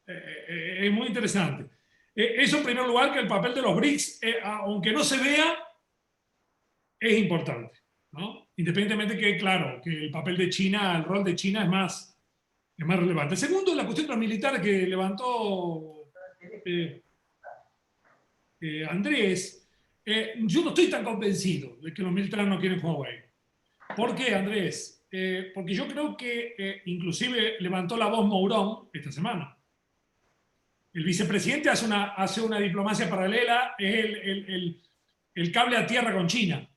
Es muy interesante. Eso en primer lugar, que el papel de los BRICS, aunque no se vea, es importante, ¿no? Independientemente que, claro, que el papel de China, el rol de China es más relevante. Segundo, la cuestión de los militares que levantó Andrés. Yo no estoy tan convencido de que los militares no quieren Huawei. ¿Por qué, Andrés? Porque yo creo que inclusive levantó la voz Mourón esta semana. El vicepresidente hace una diplomacia paralela, es el cable a tierra con China,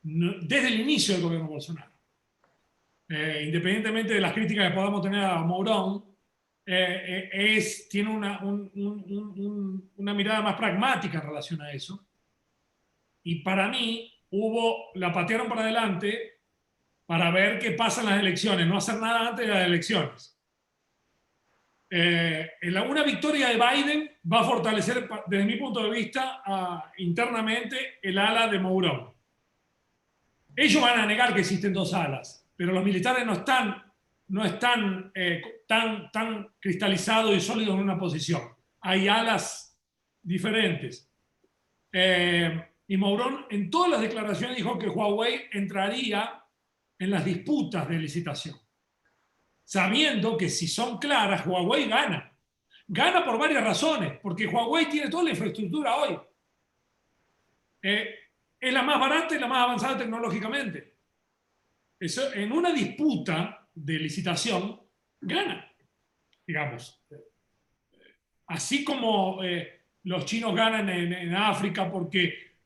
desde el inicio del gobierno Bolsonaro. Independientemente de las críticas que podamos tener a Mourón, tiene una mirada más pragmática en relación a eso. Y para mí, la patearon para adelante para ver qué pasa en las elecciones, no hacer nada antes de las elecciones. Una victoria de Biden va a fortalecer, desde mi punto de vista, internamente el ala de Mourón. Ellos van a negar que existen dos alas, pero los militares no están tan cristalizados y sólidos en una posición. Hay alas diferentes. Y Mourón en todas las declaraciones dijo que Huawei entraría en las disputas de licitación, sabiendo que si son claras, Huawei gana. Gana por varias razones, porque Huawei tiene toda la infraestructura hoy. Es la más barata y la más avanzada tecnológicamente. Eso, en una disputa de licitación, gana, digamos. Así como los chinos ganan en África porque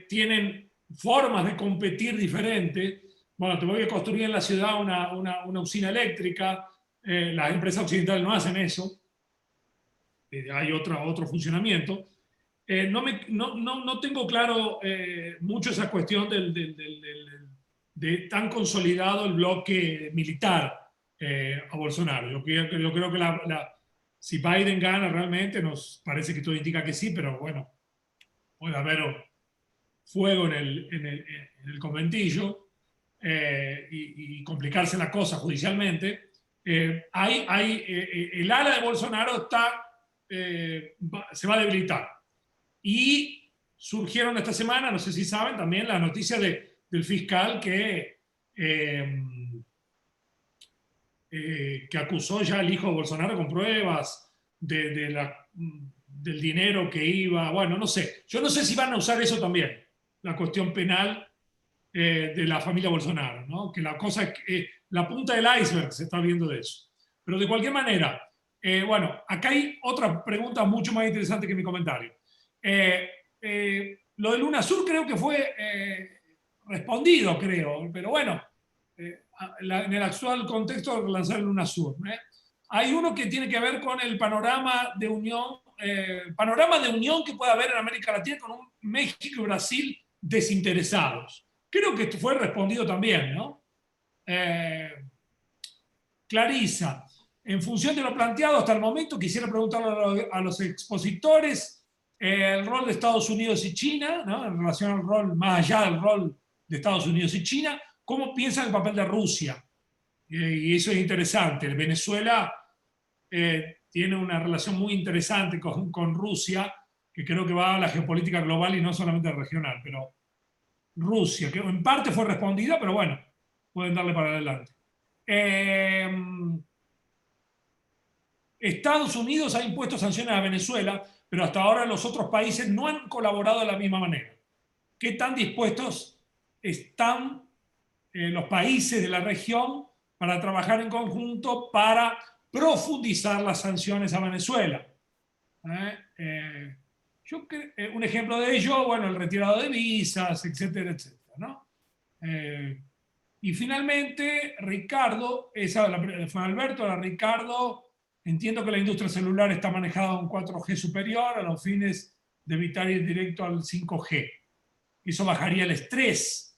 tienen formas de competir diferentes. Bueno, te voy a construir en la ciudad una usina eléctrica. Las empresas occidentales no hacen eso. Hay otro funcionamiento. No tengo claro mucho esa cuestión de tan consolidado el bloque militar a Bolsonaro. Yo creo que si Biden gana realmente, nos parece que todo indica que sí, pero bueno, puede haber fuego en el conventillo. Y complicarse la cosa judicialmente. El ala de Bolsonaro se va a debilitar. Y surgieron esta semana, no sé si saben, también las noticias del fiscal que acusó ya al hijo de Bolsonaro con pruebas del dinero que iba. Bueno, no sé. Yo no sé si van a usar eso también, la cuestión penal de la familia Bolsonaro, ¿no? Que la cosa, la punta del iceberg se está viendo de eso. Pero de cualquier manera, bueno, acá hay otra pregunta mucho más interesante que mi comentario. Lo del UNASUR creo que fue respondido, creo, pero bueno, en el actual contexto de lanzar el UNASUR. Hay uno que tiene que ver con el panorama de unión que puede haber en América Latina con un México y Brasil desinteresados. Creo que esto fue respondido también, ¿no? Clarisa, en función de lo planteado hasta el momento, quisiera preguntarle a los expositores el rol de Estados Unidos y China, ¿no? En relación al rol, más allá del rol de Estados Unidos y China, ¿cómo piensan el papel de Rusia? Y eso es interesante. Venezuela tiene una relación muy interesante con Rusia, que creo que va a la geopolítica global y no solamente regional, pero Rusia, que en parte fue respondida, pero bueno, pueden darle para adelante. Estados Unidos ha impuesto sanciones a Venezuela, pero hasta ahora los otros países no han colaborado de la misma manera. ¿Qué tan dispuestos están los países de la región para trabajar en conjunto para profundizar las sanciones a Venezuela? Un ejemplo de ello, bueno, el retirado de visas, etcétera, etcétera, ¿no? Y finalmente, Ricardo, fue Alberto, era Ricardo. Entiendo que la industria celular está manejada a un 4G superior a los fines de evitar ir directo al 5G. Eso bajaría el estrés.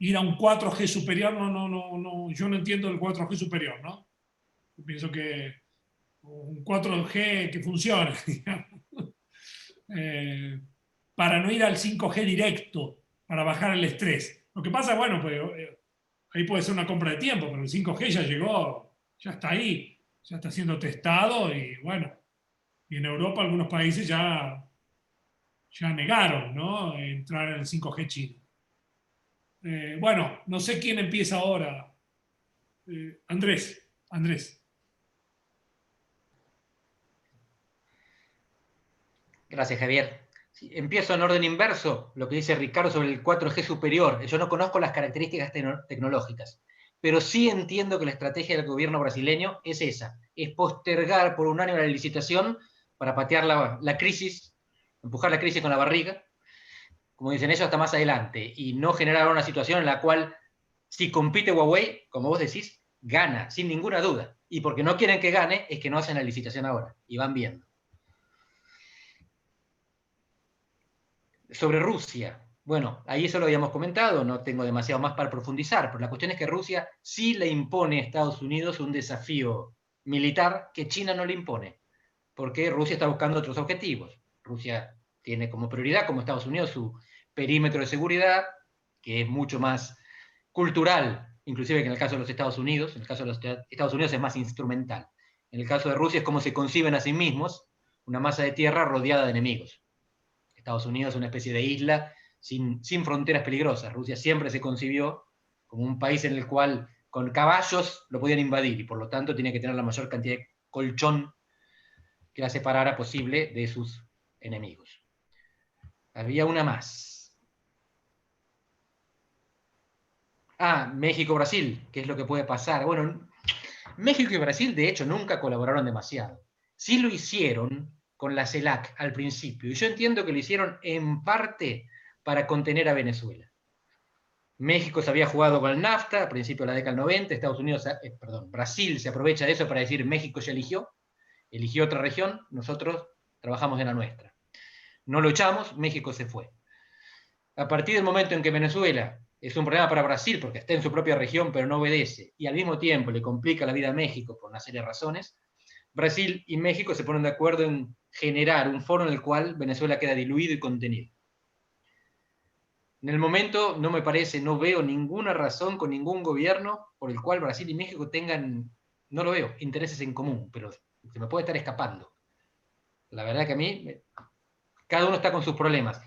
Ir a un 4G superior, yo no entiendo el 4G superior, ¿no? Yo pienso que un 4G que funcione, para no ir al 5G directo, para bajar el estrés. Lo que pasa, bueno, pues, ahí puede ser una compra de tiempo, pero el 5G ya llegó, ya está ahí. Ya está siendo testado y bueno, y en Europa algunos países ya negaron, ¿no?, entrar en el 5G chino. Bueno, no sé quién empieza ahora. Andrés. Gracias, Javier. Sí, empiezo en orden inverso, lo que dice Ricardo sobre el 4G superior. Yo no conozco las características tecnológicas, pero sí entiendo que la estrategia del gobierno brasileño es esa, es postergar por un año la licitación para patear la crisis, empujar la crisis con la barriga, como dicen ellos, hasta más adelante, y no generar una situación en la cual, si compite Huawei, como vos decís, gana, sin ninguna duda. Y porque no quieren que gane, es que no hacen la licitación ahora, y van viendo. Sobre Rusia, bueno, ahí eso lo habíamos comentado, no tengo demasiado más para profundizar, pero la cuestión es que Rusia sí le impone a Estados Unidos un desafío militar que China no le impone, porque Rusia está buscando otros objetivos. Rusia tiene como prioridad, como Estados Unidos, su perímetro de seguridad, que es mucho más cultural, inclusive que en el caso de los Estados Unidos. En el caso de los Estados Unidos es más instrumental. En el caso de Rusia es como se conciben a sí mismos, una masa de tierra rodeada de enemigos. Estados Unidos es una especie de isla sin fronteras peligrosas. Rusia siempre se concibió como un país en el cual con caballos lo podían invadir y por lo tanto tenía que tener la mayor cantidad de colchón que la separara posible de sus enemigos. Había una más. México-Brasil, ¿qué es lo que puede pasar? Bueno, México y Brasil de hecho nunca colaboraron demasiado. Sí lo hicieron con la CELAC al principio, y yo entiendo que lo hicieron en parte para contener a Venezuela. México se había jugado con el NAFTA a principios de la década del 90, Brasil se aprovecha de eso para decir México ya eligió otra región, nosotros trabajamos en la nuestra. No lo echamos, México se fue. A partir del momento en que Venezuela es un problema para Brasil porque está en su propia región pero no obedece, y al mismo tiempo le complica la vida a México por una serie de razones, Brasil y México se ponen de acuerdo en generar un foro en el cual Venezuela queda diluido y contenido. En el momento no veo ninguna razón con ningún gobierno por el cual Brasil y México tengan, no lo veo, intereses en común, pero se me puede estar escapando. La verdad que a mí, cada uno está con sus problemas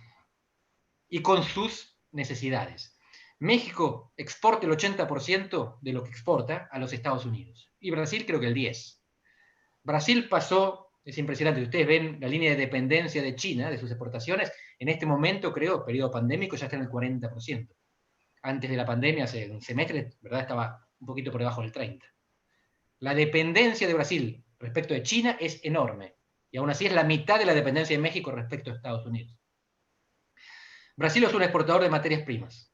y con sus necesidades. México exporta el 80% de lo que exporta a los Estados Unidos y Brasil creo que el 10%. Brasil pasó, es impresionante, ustedes ven la línea de dependencia de China, de sus exportaciones, en este momento, creo, periodo pandémico, ya está en el 40%. Antes de la pandemia, hace un semestre, ¿verdad?, estaba un poquito por debajo del 30%. La dependencia de Brasil respecto de China es enorme, y aún así es la mitad de la dependencia de México respecto a Estados Unidos. Brasil es un exportador de materias primas.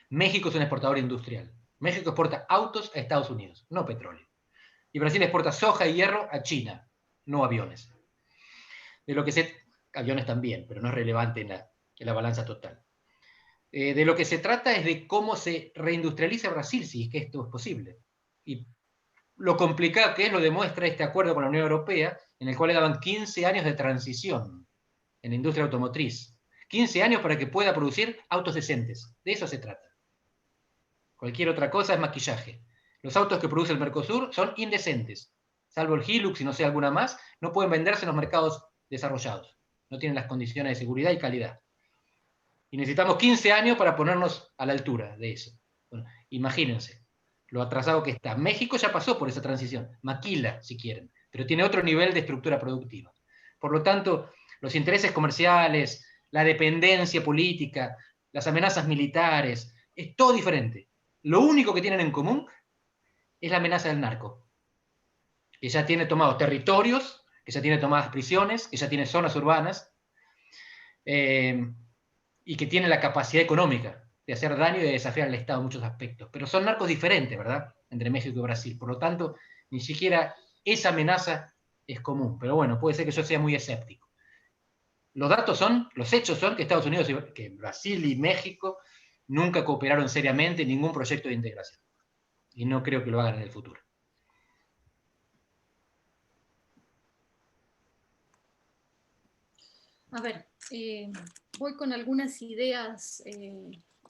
México es un exportador industrial. México exporta autos a Estados Unidos, no petróleo. Y Brasil exporta soja y hierro a China, no aviones. Aviones también, pero no es relevante en la balanza total. De lo que se trata es de cómo se reindustrializa Brasil, si es que esto es posible. Y lo complicado que es lo demuestra este acuerdo con la Unión Europea, en el cual le daban 15 años de transición en la industria automotriz. 15 años para que pueda producir autos decentes. De eso se trata. Cualquier otra cosa es maquillaje. Los autos que produce el Mercosur son indecentes. Salvo el Hilux y no sé alguna más, no pueden venderse en los mercados desarrollados. No tienen las condiciones de seguridad y calidad. Y necesitamos 15 años para ponernos a la altura de eso. Bueno, imagínense lo atrasado que está. México ya pasó por esa transición. Maquila, si quieren, pero tiene otro nivel de estructura productiva. Por lo tanto, los intereses comerciales, la dependencia política, las amenazas militares, es todo diferente. Lo único que tienen en común es la amenaza del narco, que ya tiene tomados territorios, que ya tiene tomadas prisiones, que ya tiene zonas urbanas, y que tiene la capacidad económica de hacer daño y de desafiar al Estado en muchos aspectos. Pero son narcos diferentes, ¿verdad?, entre México y Brasil. Por lo tanto, ni siquiera esa amenaza es común. Pero bueno, puede ser que yo sea muy escéptico. Los hechos son que Estados Unidos, que Brasil y México nunca cooperaron seriamente en ningún proyecto de integración. Y no creo que lo hagan en el futuro. A ver, voy con algunas ideas.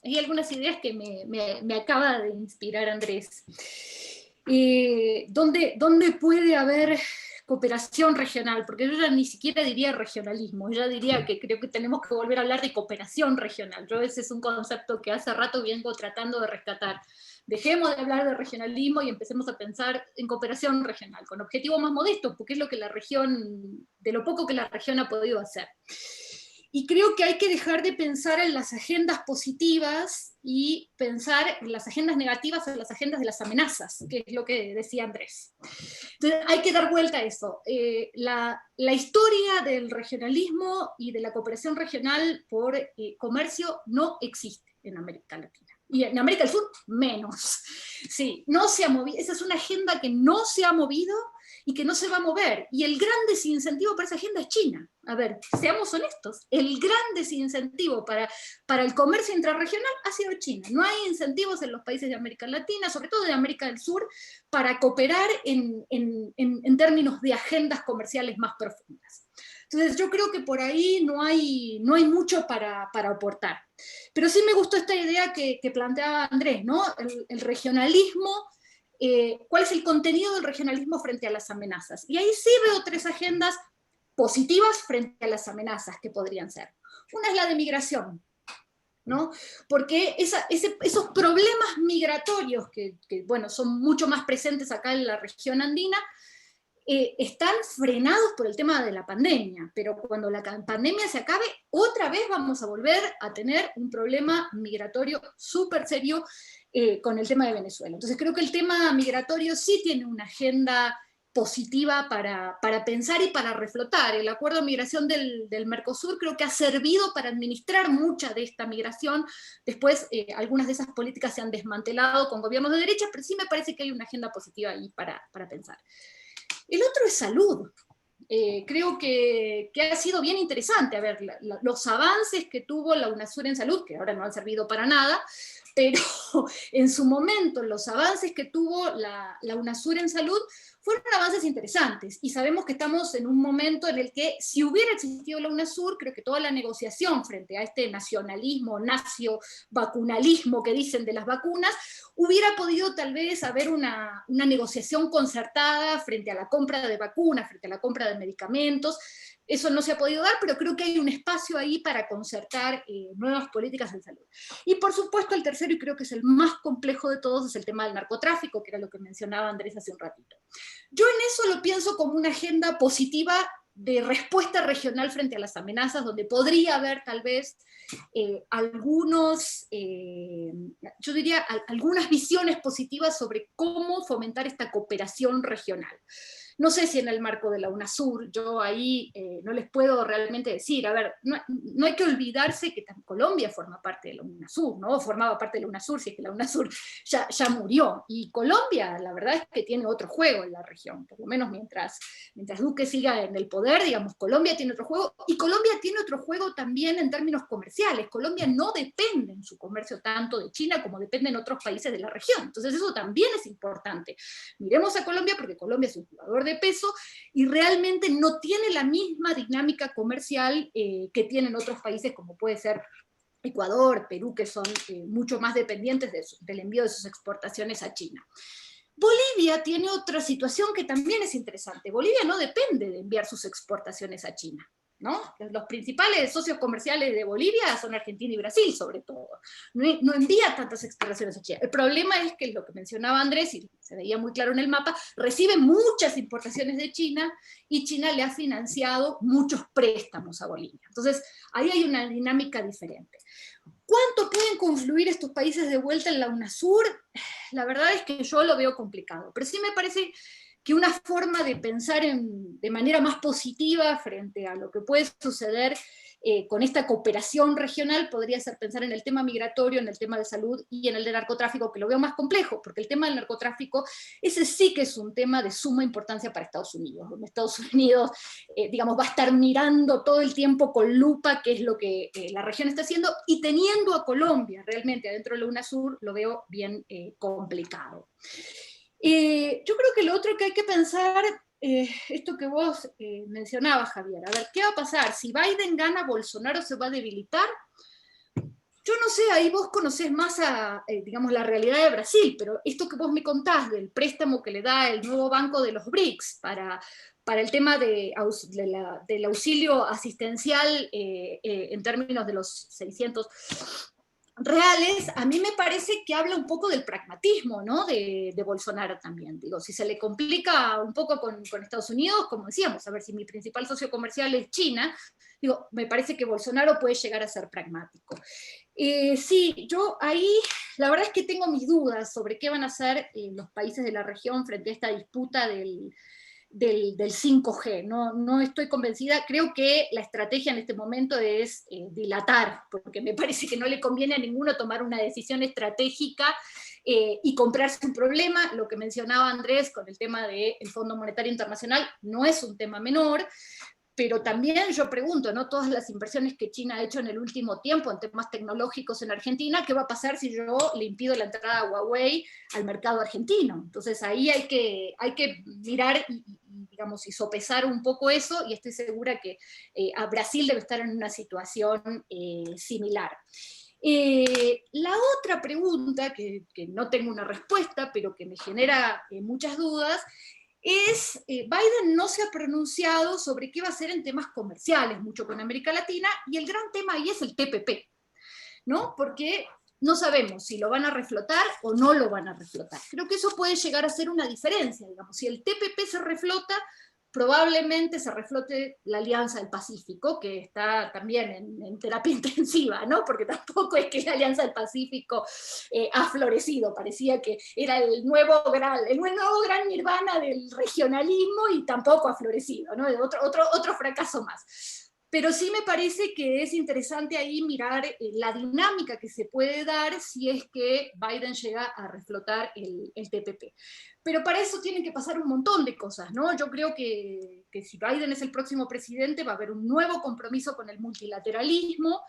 Hay algunas ideas que me acaba de inspirar Andrés. ¿Dónde puede haber cooperación regional? Porque yo ya ni siquiera diría regionalismo, yo ya diría que creo que tenemos que volver a hablar de cooperación regional. Ese es un concepto que hace rato vengo tratando de rescatar. Dejemos de hablar de regionalismo y empecemos a pensar en cooperación regional, con objetivos más modestos, porque es lo que de lo poco que la región ha podido hacer. Y creo que hay que dejar de pensar en las agendas positivas y pensar en las agendas negativas o en las agendas de las amenazas, que es lo que decía Andrés. Entonces hay que dar vuelta a eso. La historia del regionalismo y de la cooperación regional por comercio no existe en América Latina. Y en América del Sur, menos. Sí, no se ha movido. Esa es una agenda que no se ha movido y que no se va a mover. Y el gran desincentivo para esa agenda es China. A ver, seamos honestos. El gran desincentivo para el comercio intrarregional ha sido China. No hay incentivos en los países de América Latina, sobre todo de América del Sur, para cooperar en términos de agendas comerciales más profundas. Entonces yo creo que por ahí no hay mucho para aportar. Pero sí me gustó esta idea que planteaba Andrés, ¿no? El regionalismo, ¿cuál es el contenido del regionalismo frente a las amenazas? Y ahí sí veo tres agendas positivas frente a las amenazas que podrían ser. Una es la de migración, ¿no? Porque esos problemas migratorios que, bueno, son mucho más presentes acá en la región andina, están frenados por el tema de la pandemia, pero cuando la pandemia se acabe, otra vez vamos a volver a tener un problema migratorio súper serio con el tema de Venezuela. Entonces creo que el tema migratorio sí tiene una agenda positiva para pensar y para reflotar. El acuerdo de migración del Mercosur creo que ha servido para administrar mucha de esta migración. Después algunas de esas políticas se han desmantelado con gobiernos de derecha, pero sí me parece que hay una agenda positiva ahí para pensar. El otro es salud. Creo que ha sido bien interesante. A ver, los avances que tuvo la UNASUR en salud, que ahora no han servido para nada, pero en su momento los avances que tuvo la UNASUR en salud fueron avances interesantes, y sabemos que estamos en un momento en el que si hubiera existido la UNASUR, creo que toda la negociación frente a este nacionalismo, nacio-vacunalismo que dicen de las vacunas, hubiera podido tal vez haber una negociación concertada frente a la compra de vacunas, frente a la compra de medicamentos. Eso no se ha podido dar, pero creo que hay un espacio ahí para concertar nuevas políticas en salud. Y por supuesto el tercero, y creo que es el más complejo de todos, es el tema del narcotráfico, que era lo que mencionaba Andrés hace un ratito. Yo en eso lo pienso como una agenda positiva de respuesta regional frente a las amenazas, donde podría haber tal vez yo diría algunas visiones positivas sobre cómo fomentar esta cooperación regional. No sé si en el marco de la UNASUR, yo ahí no les puedo realmente decir. A ver, no hay que olvidarse que Colombia forma parte de la UNASUR, ¿no? Formaba parte de la UNASUR, si es que la UNASUR ya murió. Y Colombia, la verdad es que tiene otro juego en la región, por lo menos mientras Duque siga en el poder, digamos, Colombia tiene otro juego, y Colombia tiene otro juego también en términos comerciales. Colombia no depende en su comercio tanto de China como dependen otros países de la región. Entonces eso también es importante. Miremos a Colombia porque Colombia es un jugador de peso y realmente no tiene la misma dinámica comercial que tienen otros países como puede ser Ecuador, Perú, que son mucho más dependientes del envío de sus exportaciones a China. Bolivia tiene otra situación que también es interesante. Bolivia no depende de enviar sus exportaciones a China, ¿no? Los principales socios comerciales de Bolivia son Argentina y Brasil, sobre todo. No envía tantas exportaciones a China. El problema es que, lo que mencionaba Andrés, y se veía muy claro en el mapa, recibe muchas importaciones de China y China le ha financiado muchos préstamos a Bolivia. Entonces, ahí hay una dinámica diferente. ¿Cuánto pueden confluir estos países de vuelta en la UNASUR? La verdad es que yo lo veo complicado, pero sí me parece que una forma de pensar de manera más positiva frente a lo que puede suceder con esta cooperación regional podría ser pensar en el tema migratorio, en el tema de salud y en el de narcotráfico, que lo veo más complejo, porque el tema del narcotráfico, ese sí que es un tema de suma importancia para Estados Unidos, donde Estados Unidos, digamos, va a estar mirando todo el tiempo con lupa qué es lo que la región está haciendo, y teniendo a Colombia realmente adentro de la UNASUR, lo veo bien complicado. Yo creo que lo otro que hay que pensar, esto que vos mencionabas, Javier, a ver, ¿qué va a pasar? Si Biden gana, ¿Bolsonaro se va a debilitar? Yo no sé, ahí vos conocés más digamos, la realidad de Brasil, pero esto que vos me contás del préstamo que le da el nuevo banco de los BRICS para el tema del auxilio asistencial en términos de los 600 reales, a mí me parece que habla un poco del pragmatismo, ¿no? de Bolsonaro también. Digo, si se le complica un poco con Estados Unidos, como decíamos, a ver, si mi principal socio comercial es China, digo, me parece que Bolsonaro puede llegar a ser pragmático. Sí, yo ahí la verdad es que tengo mis dudas sobre qué van a hacer los países de la región frente a esta disputa del 5G. No estoy convencida, creo que la estrategia en este momento es dilatar, porque me parece que no le conviene a ninguno tomar una decisión estratégica y comprarse un problema. Lo que mencionaba Andrés con el tema del Fondo Monetario Internacional no es un tema menor, pero también yo pregunto, ¿no? Todas las inversiones que China ha hecho en el último tiempo en temas tecnológicos en Argentina, ¿qué va a pasar si yo le impido la entrada a Huawei al mercado argentino? Entonces ahí hay que mirar digamos, y sopesar un poco eso, y estoy segura que a Brasil debe estar en una situación similar. La otra pregunta, que no tengo una respuesta, pero que me genera muchas dudas, es, Biden no se ha pronunciado sobre qué va a hacer en temas comerciales, mucho con América Latina, y el gran tema ahí es el TPP, ¿no? Porque no sabemos si lo van a reflotar o no lo van a reflotar. Creo que eso puede llegar a ser una diferencia, digamos, si el TPP se reflota, probablemente se reflote la Alianza del Pacífico, que está también en terapia intensiva, ¿no? Porque tampoco es que la Alianza del Pacífico ha florecido, parecía que era el nuevo gran nirvana del regionalismo y tampoco ha florecido, ¿no? Otro fracaso más. Pero sí me parece que es interesante ahí mirar la dinámica que se puede dar si es que Biden llega a reflotar el TPP. Pero para eso tienen que pasar un montón de cosas, ¿no? Yo creo que si Biden es el próximo presidente va a haber un nuevo compromiso con el multilateralismo.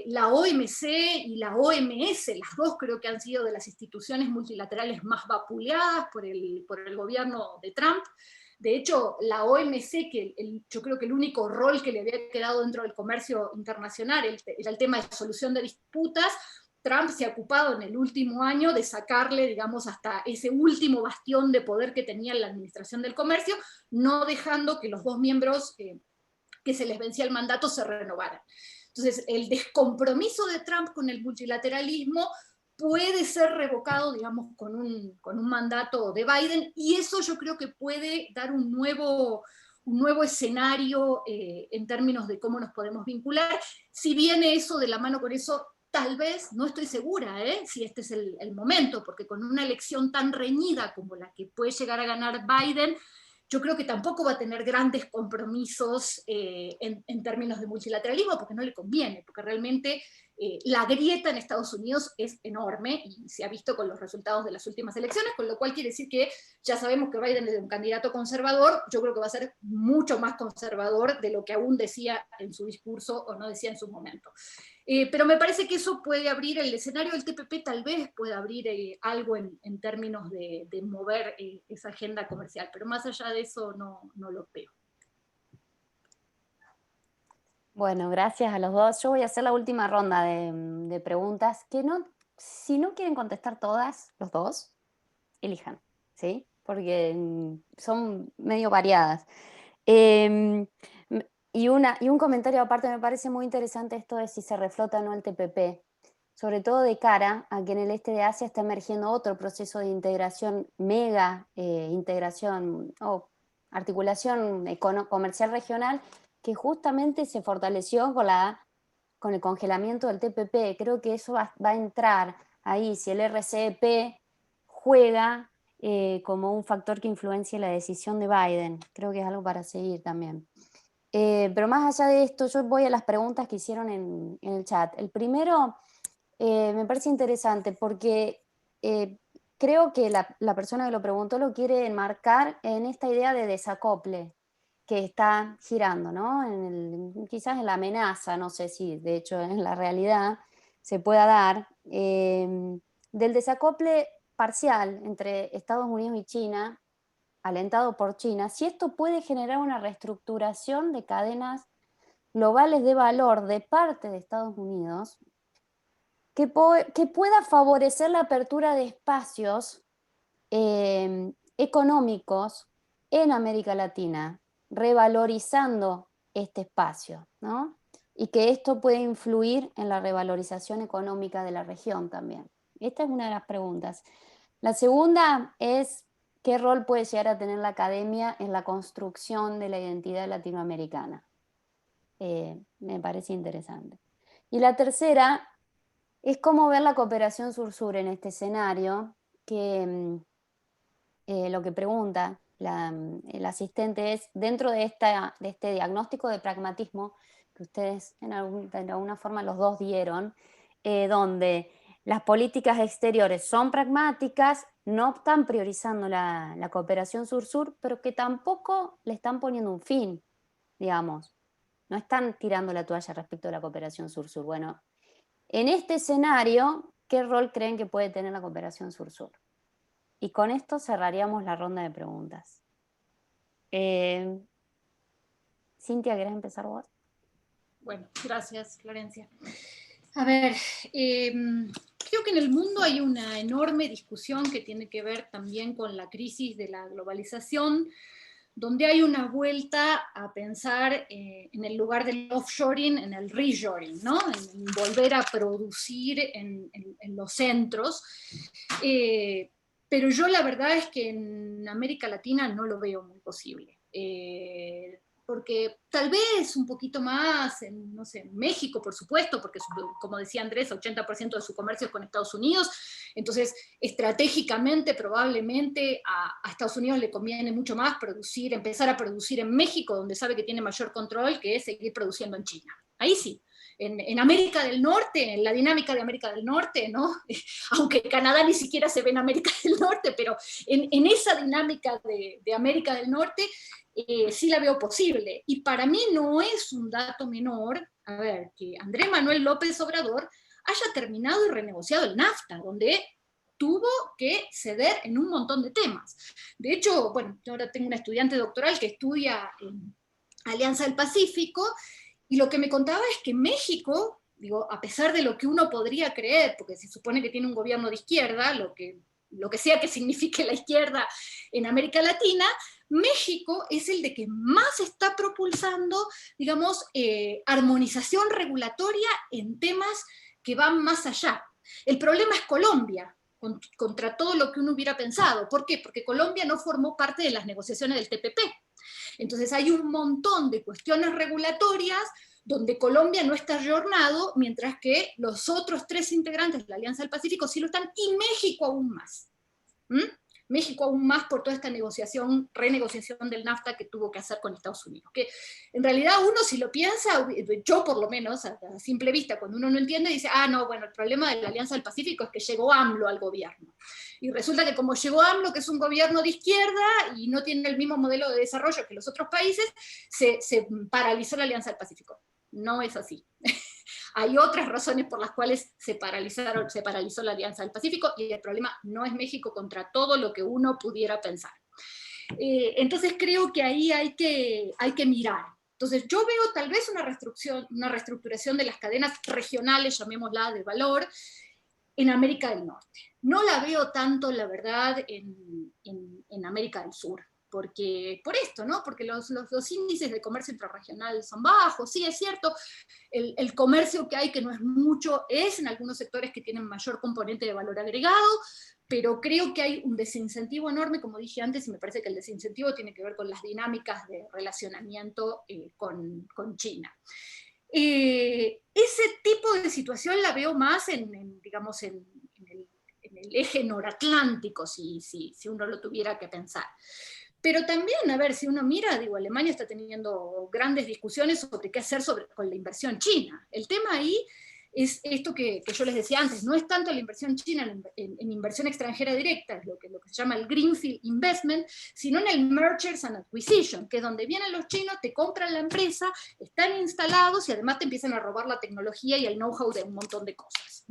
La OMC y la OMS, las dos creo que han sido de las instituciones multilaterales más vapuleadas por el gobierno de Trump. De hecho, la OMC, que yo creo que el único rol que le había quedado dentro del comercio internacional era el tema de solución de disputas, Trump se ha ocupado en el último año de sacarle, digamos, hasta ese último bastión de poder que tenía en la administración del comercio, no dejando que los dos miembros que se les vencía el mandato se renovaran. Entonces, el descompromiso de Trump con el multilateralismo puede ser revocado, digamos, con un mandato de Biden, y eso yo creo que puede dar un nuevo escenario en términos de cómo nos podemos vincular. Si viene eso de la mano con eso, tal vez, no estoy segura si este es el momento, porque con una elección tan reñida como la que puede llegar a ganar Biden, yo creo que tampoco va a tener grandes compromisos en términos de multilateralismo, porque no le conviene, porque realmente la grieta en Estados Unidos es enorme y se ha visto con los resultados de las últimas elecciones, con lo cual quiere decir que ya sabemos que Biden es un candidato conservador. Yo creo que va a ser mucho más conservador de lo que aún decía en su discurso o no decía en su momento. Pero me parece que eso puede abrir el escenario del TPP, tal vez puede abrir algo en términos de mover esa agenda comercial, pero más allá de eso no lo veo. Bueno, gracias a los dos. Yo voy a hacer la última ronda de preguntas que no, si no quieren contestar todas, los dos, elijan, ¿sí? Porque son medio variadas. Em, y un comentario aparte, me parece muy interesante esto de si se reflota o no el TPP, sobre todo de cara a que en el este de Asia está emergiendo otro proceso de integración, mega integración o articulación comercial regional, que justamente se fortaleció con el congelamiento del TPP. Creo que eso va a entrar ahí, si el RCEP juega como un factor que influencia la decisión de Biden. Creo que es algo para seguir también. Pero más allá de esto, yo voy a las preguntas que hicieron en el chat. El primero me parece interesante porque creo que la persona que lo preguntó lo quiere enmarcar en esta idea de desacople que está girando, ¿no? Quizás en la amenaza, no sé si de hecho en la realidad se pueda dar, del desacople parcial entre Estados Unidos y China, alentado por China, si esto puede generar una reestructuración de cadenas globales de valor de parte de Estados Unidos que pueda favorecer la apertura de espacios económicos en América Latina, revalorizando este espacio, ¿no? Y que esto puede influir en la revalorización económica de la región también. Esta es una de las preguntas. La segunda es, ¿qué rol puede llegar a tener la academia en la construcción de la identidad latinoamericana? Me parece interesante. Y la tercera es cómo ver la cooperación sur-sur en este escenario, que lo que pregunta el asistente es, dentro de este diagnóstico de pragmatismo que ustedes de alguna forma los dos dieron, donde las políticas exteriores son pragmáticas, no están priorizando la cooperación sur-sur, pero que tampoco le están poniendo un fin, digamos. No están tirando la toalla respecto a la cooperación sur-sur. Bueno, en este escenario, ¿qué rol creen que puede tener la cooperación sur-sur? Y con esto cerraríamos la ronda de preguntas. Cintia, ¿querés empezar vos? Bueno, gracias, Florencia. A ver, creo que en el mundo hay una enorme discusión que tiene que ver también con la crisis de la globalización, donde hay una vuelta a pensar en el lugar del offshoring, en el reshoring, ¿no? En volver a producir en los centros. Pero yo la verdad es que en América Latina no lo veo muy posible. Porque tal vez un poquito más en, no sé, en México, por supuesto, porque como decía Andrés, 80% de su comercio es con Estados Unidos, entonces estratégicamente probablemente a Estados Unidos le conviene mucho más empezar a producir en México, donde sabe que tiene mayor control, que seguir produciendo en China. Ahí sí. En América del Norte, en la dinámica de América del Norte, ¿no? Aunque Canadá ni siquiera se ve en América del Norte, pero en esa dinámica de América del Norte, sí la veo posible. Y para mí no es un dato menor, a ver, que Andrés Manuel López Obrador haya terminado y renegociado el NAFTA, donde tuvo que ceder en un montón de temas. De hecho, bueno, yo ahora tengo una estudiante doctoral que estudia en Alianza del Pacífico, y lo que me contaba es que México, digo, a pesar de lo que uno podría creer, porque se supone que tiene un gobierno de izquierda, lo que sea que signifique la izquierda en América Latina, México es el de que más está propulsando, digamos, armonización regulatoria en temas que van más allá. El problema es Colombia, contra todo lo que uno hubiera pensado. ¿Por qué? Porque Colombia no formó parte de las negociaciones del TPP. Entonces hay un montón de cuestiones regulatorias donde Colombia no está ayornado, mientras que los otros 3 integrantes de la Alianza del Pacífico sí lo están, y México aún más. México aún más por toda esta renegociación del NAFTA que tuvo que hacer con Estados Unidos. Que en realidad uno, si lo piensa, yo por lo menos, a simple vista, cuando uno no entiende, dice, no, bueno, el problema de la Alianza del Pacífico es que llegó AMLO al gobierno. Y resulta que como llegó AMLO, que es un gobierno de izquierda y no tiene el mismo modelo de desarrollo que los otros países, se paralizó la Alianza del Pacífico. No es así. Hay otras razones por las cuales se paralizó la Alianza del Pacífico, y el problema no es México contra todo lo que uno pudiera pensar. Entonces creo que ahí hay que mirar. Entonces yo veo tal vez una reestructuración de las cadenas regionales, llamémosla, de valor, en América del Norte. No la veo tanto, la verdad, en América del Sur. Porque, por esto, ¿no? Porque los índices de comercio intrarregional son bajos, sí, es cierto, el comercio que hay, que no es mucho, es en algunos sectores que tienen mayor componente de valor agregado, pero creo que hay un desincentivo enorme, como dije antes, y me parece que el desincentivo tiene que ver con las dinámicas de relacionamiento con China. Ese tipo de situación la veo más digamos, en el eje noratlántico, si uno lo tuviera que pensar. Pero también, a ver, si uno mira, digo, Alemania está teniendo grandes discusiones sobre qué hacer con la inversión china. El tema ahí es esto que yo les decía antes, no es tanto la inversión china en inversión extranjera directa, es lo que se llama el Greenfield Investment, sino en el Mergers and Acquisition, que es donde vienen los chinos, te compran la empresa, están instalados y además te empiezan a robar la tecnología y el know-how de un montón de cosas.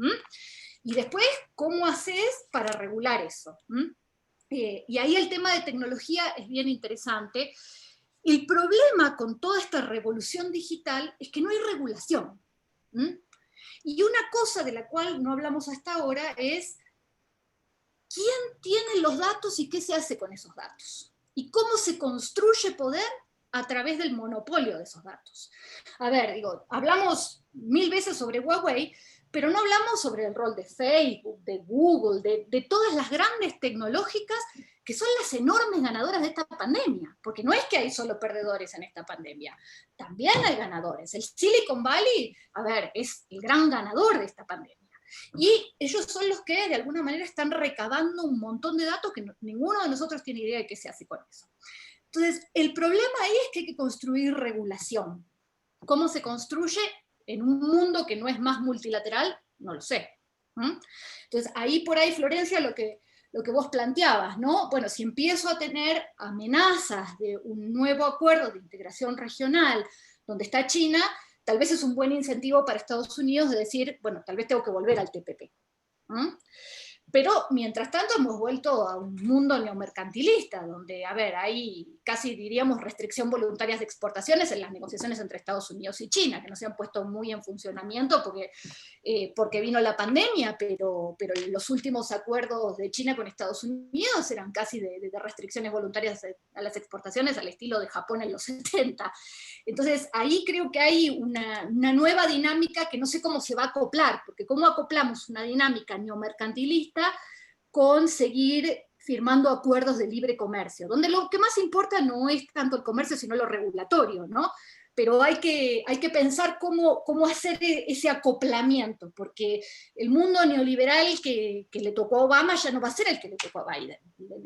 Y después, ¿cómo haces para regular eso? Y ahí el tema de tecnología es bien interesante. El problema con toda esta revolución digital es que no hay regulación. Y una cosa de la cual no hablamos hasta ahora es quién tiene los datos y qué se hace con esos datos. Y cómo se construye poder a través del monopolio de esos datos. A ver, digo, hablamos 1000 veces sobre Huawei, pero no hablamos sobre el rol de Facebook, de Google, de todas las grandes tecnológicas que son las enormes ganadoras de esta pandemia, porque no es que hay solo perdedores en esta pandemia, también hay ganadores. El Silicon Valley, a ver, es el gran ganador de esta pandemia. Y ellos son los que de alguna manera están recabando un montón de datos que ninguno de nosotros tiene idea de qué se hace con eso. Entonces, el problema ahí es que hay que construir regulación. ¿Cómo se construye en un mundo que no es más multilateral? No lo sé. Entonces, ahí por ahí, Florencia, lo que vos planteabas, ¿no? Bueno, si empiezo a tener amenazas de un nuevo acuerdo de integración regional donde está China, tal vez es un buen incentivo para Estados Unidos de decir, bueno, tal vez tengo que volver al TPP. Pero, mientras tanto, hemos vuelto a un mundo neomercantilista, donde, a ver, hay casi, diríamos, restricción voluntaria de exportaciones en las negociaciones entre Estados Unidos y China, que no se han puesto muy en funcionamiento porque vino la pandemia, pero los últimos acuerdos de China con Estados Unidos eran casi de restricciones voluntarias a las exportaciones, al estilo de Japón en los 70. Entonces, ahí creo que hay una nueva dinámica que no sé cómo se va a acoplar, porque cómo acoplamos una dinámica neomercantilista con seguir firmando acuerdos de libre comercio, donde lo que más importa no es tanto el comercio, sino lo regulatorio, ¿no? Pero hay que pensar cómo hacer ese acoplamiento, porque el mundo neoliberal que le tocó a Obama ya no va a ser el que le tocó a Biden.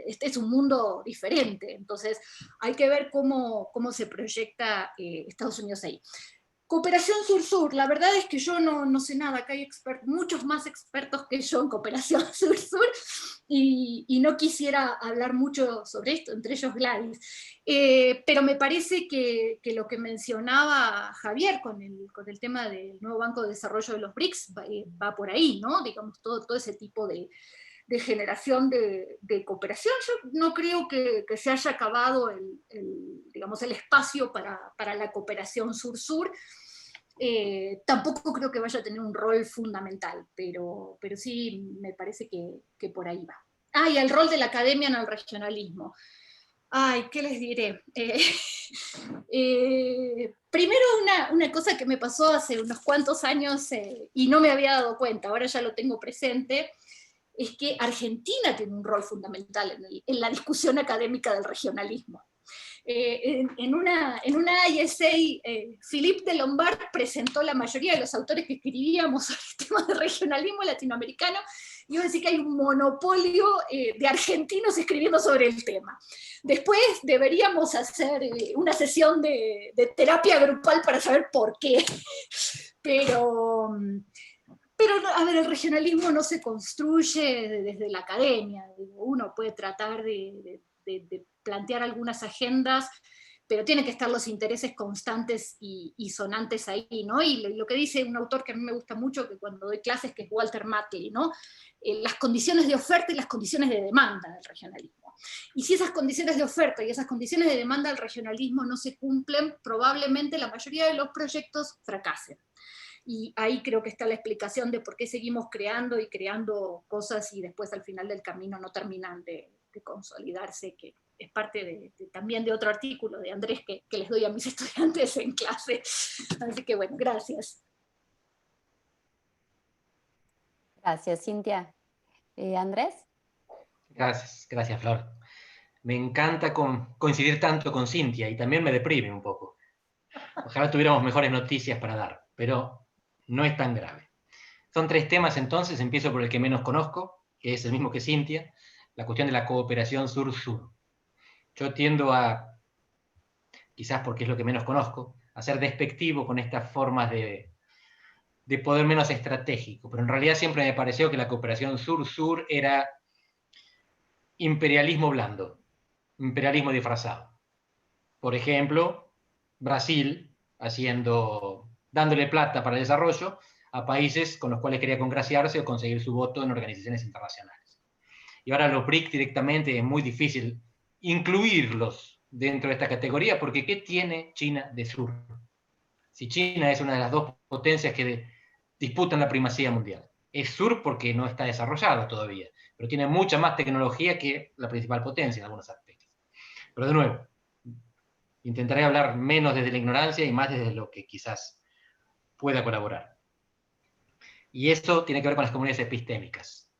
Este es un mundo diferente, entonces hay que ver cómo se proyecta Estados Unidos ahí. Cooperación Sur-Sur, la verdad es que yo no sé nada, acá hay muchos más expertos que yo en cooperación Sur-Sur, y no quisiera hablar mucho sobre esto, entre ellos Gladys. Pero me parece que lo que mencionaba Javier con el tema del nuevo Banco de Desarrollo de los BRICS va por ahí, ¿no? Digamos, todo ese tipo de generación de cooperación. Yo no creo que se haya acabado digamos, el espacio para la cooperación sur-sur. Tampoco creo que vaya a tener un rol fundamental, pero sí me parece que por ahí va. Y el rol de la academia en el regionalismo. ¿Qué les diré? Primero una cosa que me pasó hace unos cuantos años y no me había dado cuenta, ahora ya lo tengo presente, es que Argentina tiene un rol fundamental en la discusión académica del regionalismo. En una ISA, Philippe de Lombard presentó la mayoría de los autores que escribíamos sobre el tema de regionalismo latinoamericano, y iba a decir que hay un monopolio de argentinos escribiendo sobre el tema. Después deberíamos hacer una sesión de terapia grupal para saber por qué. Pero, a ver, el regionalismo no se construye desde la academia. Uno puede tratar de plantear algunas agendas, pero tienen que estar los intereses constantes y sonantes ahí, ¿no? Y lo que dice un autor que a mí me gusta mucho, que cuando doy clases, que es Walter Matley, ¿no? Las condiciones de oferta y las condiciones de demanda del regionalismo. Y si esas condiciones de oferta y esas condiciones de demanda del regionalismo no se cumplen, probablemente la mayoría de los proyectos fracasen. Y ahí creo que está la explicación de por qué seguimos creando y creando cosas y después al final del camino no terminan de consolidarse, que es parte también de otro artículo de Andrés que les doy a mis estudiantes en clase. Así que bueno, gracias. Gracias, Cintia. ¿Andrés? Gracias, Flor. Me encanta coincidir tanto con Cintia y también me deprime un poco. Ojalá tuviéramos mejores noticias para dar, pero no es tan grave. Son 3 temas entonces, empiezo por el que menos conozco, que es el mismo que Cintia, la cuestión de la cooperación sur-sur. Yo tiendo a, quizás porque es lo que menos conozco, a ser despectivo con estas formas de poder menos estratégico, pero en realidad siempre me pareció que la cooperación sur-sur era imperialismo blando, imperialismo disfrazado. Por ejemplo, Brasil dándole plata para el desarrollo a países con los cuales quería congraciarse o conseguir su voto en organizaciones internacionales. Y ahora los BRIC directamente es muy difícil incluirlos dentro de esta categoría, porque ¿qué tiene China de sur? Si China es una de las 2 potencias que disputan la primacía mundial. Es sur porque no está desarrollado todavía, pero tiene mucha más tecnología que la principal potencia en algunos aspectos. Pero de nuevo, intentaré hablar menos desde la ignorancia y más desde lo que quizás pueda colaborar. Y esto tiene que ver con las comunidades epistémicas.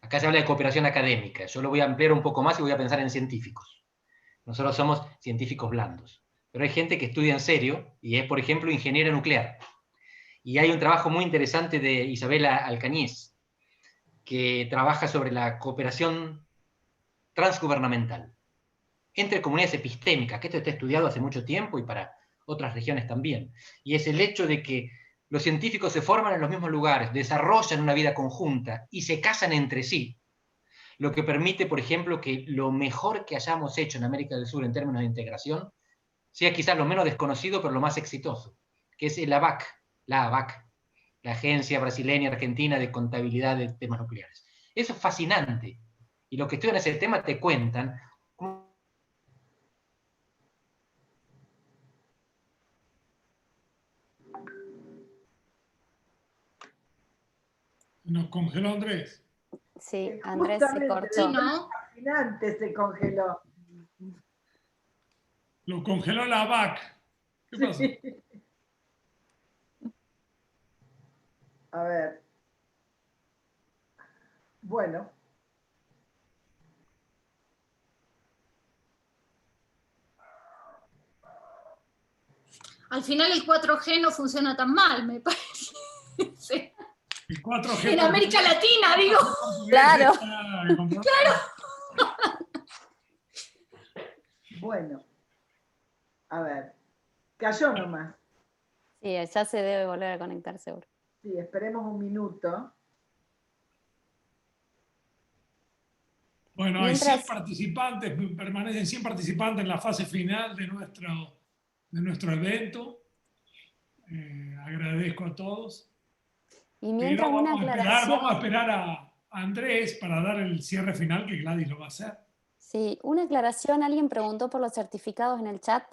Acá se habla de cooperación académica. Yo lo voy a ampliar un poco más y voy a pensar en científicos. Nosotros somos científicos blandos. Pero hay gente que estudia en serio y es, por ejemplo, ingeniera nuclear. Y hay un trabajo muy interesante de Isabela Alcañiz, que trabaja sobre la cooperación transgubernamental entre comunidades epistémicas, que esto está estudiado hace mucho tiempo y para otras regiones también. Y es el hecho de que los científicos se forman en los mismos lugares, desarrollan una vida conjunta y se casan entre sí, lo que permite, por ejemplo, que lo mejor que hayamos hecho en América del Sur en términos de integración sea quizás lo menos desconocido, pero lo más exitoso, que es el ABAC, la ABAC, la Agencia Brasileña Argentina de Contabilidad de Temas Nucleares. Eso es fascinante. Y los que estudian ese tema te cuentan cómo... Nos congeló Andrés. Sí, Andrés se cortó. ¿No? Fascinante, se congeló. Lo congeló la VAC. ¿Qué pasó? Sí. A ver. Bueno. Al final el 4G no funciona tan mal, me parece. El 4G En América Latina, digo. Claro. Claro. Bueno. A ver. Cayó nomás. Sí, ya se debe volver a conectar seguro. Sí, esperemos un minuto. Bueno, hay Mientras... 100 participantes, permanecen 100 participantes en la fase final de nuestro evento. Agradezco a todos. Y mientras pero una aclaración... vamos a esperar a Andrés para dar el cierre final, que Gladys lo va a hacer. Sí, una aclaración. Alguien preguntó por los certificados en el chat.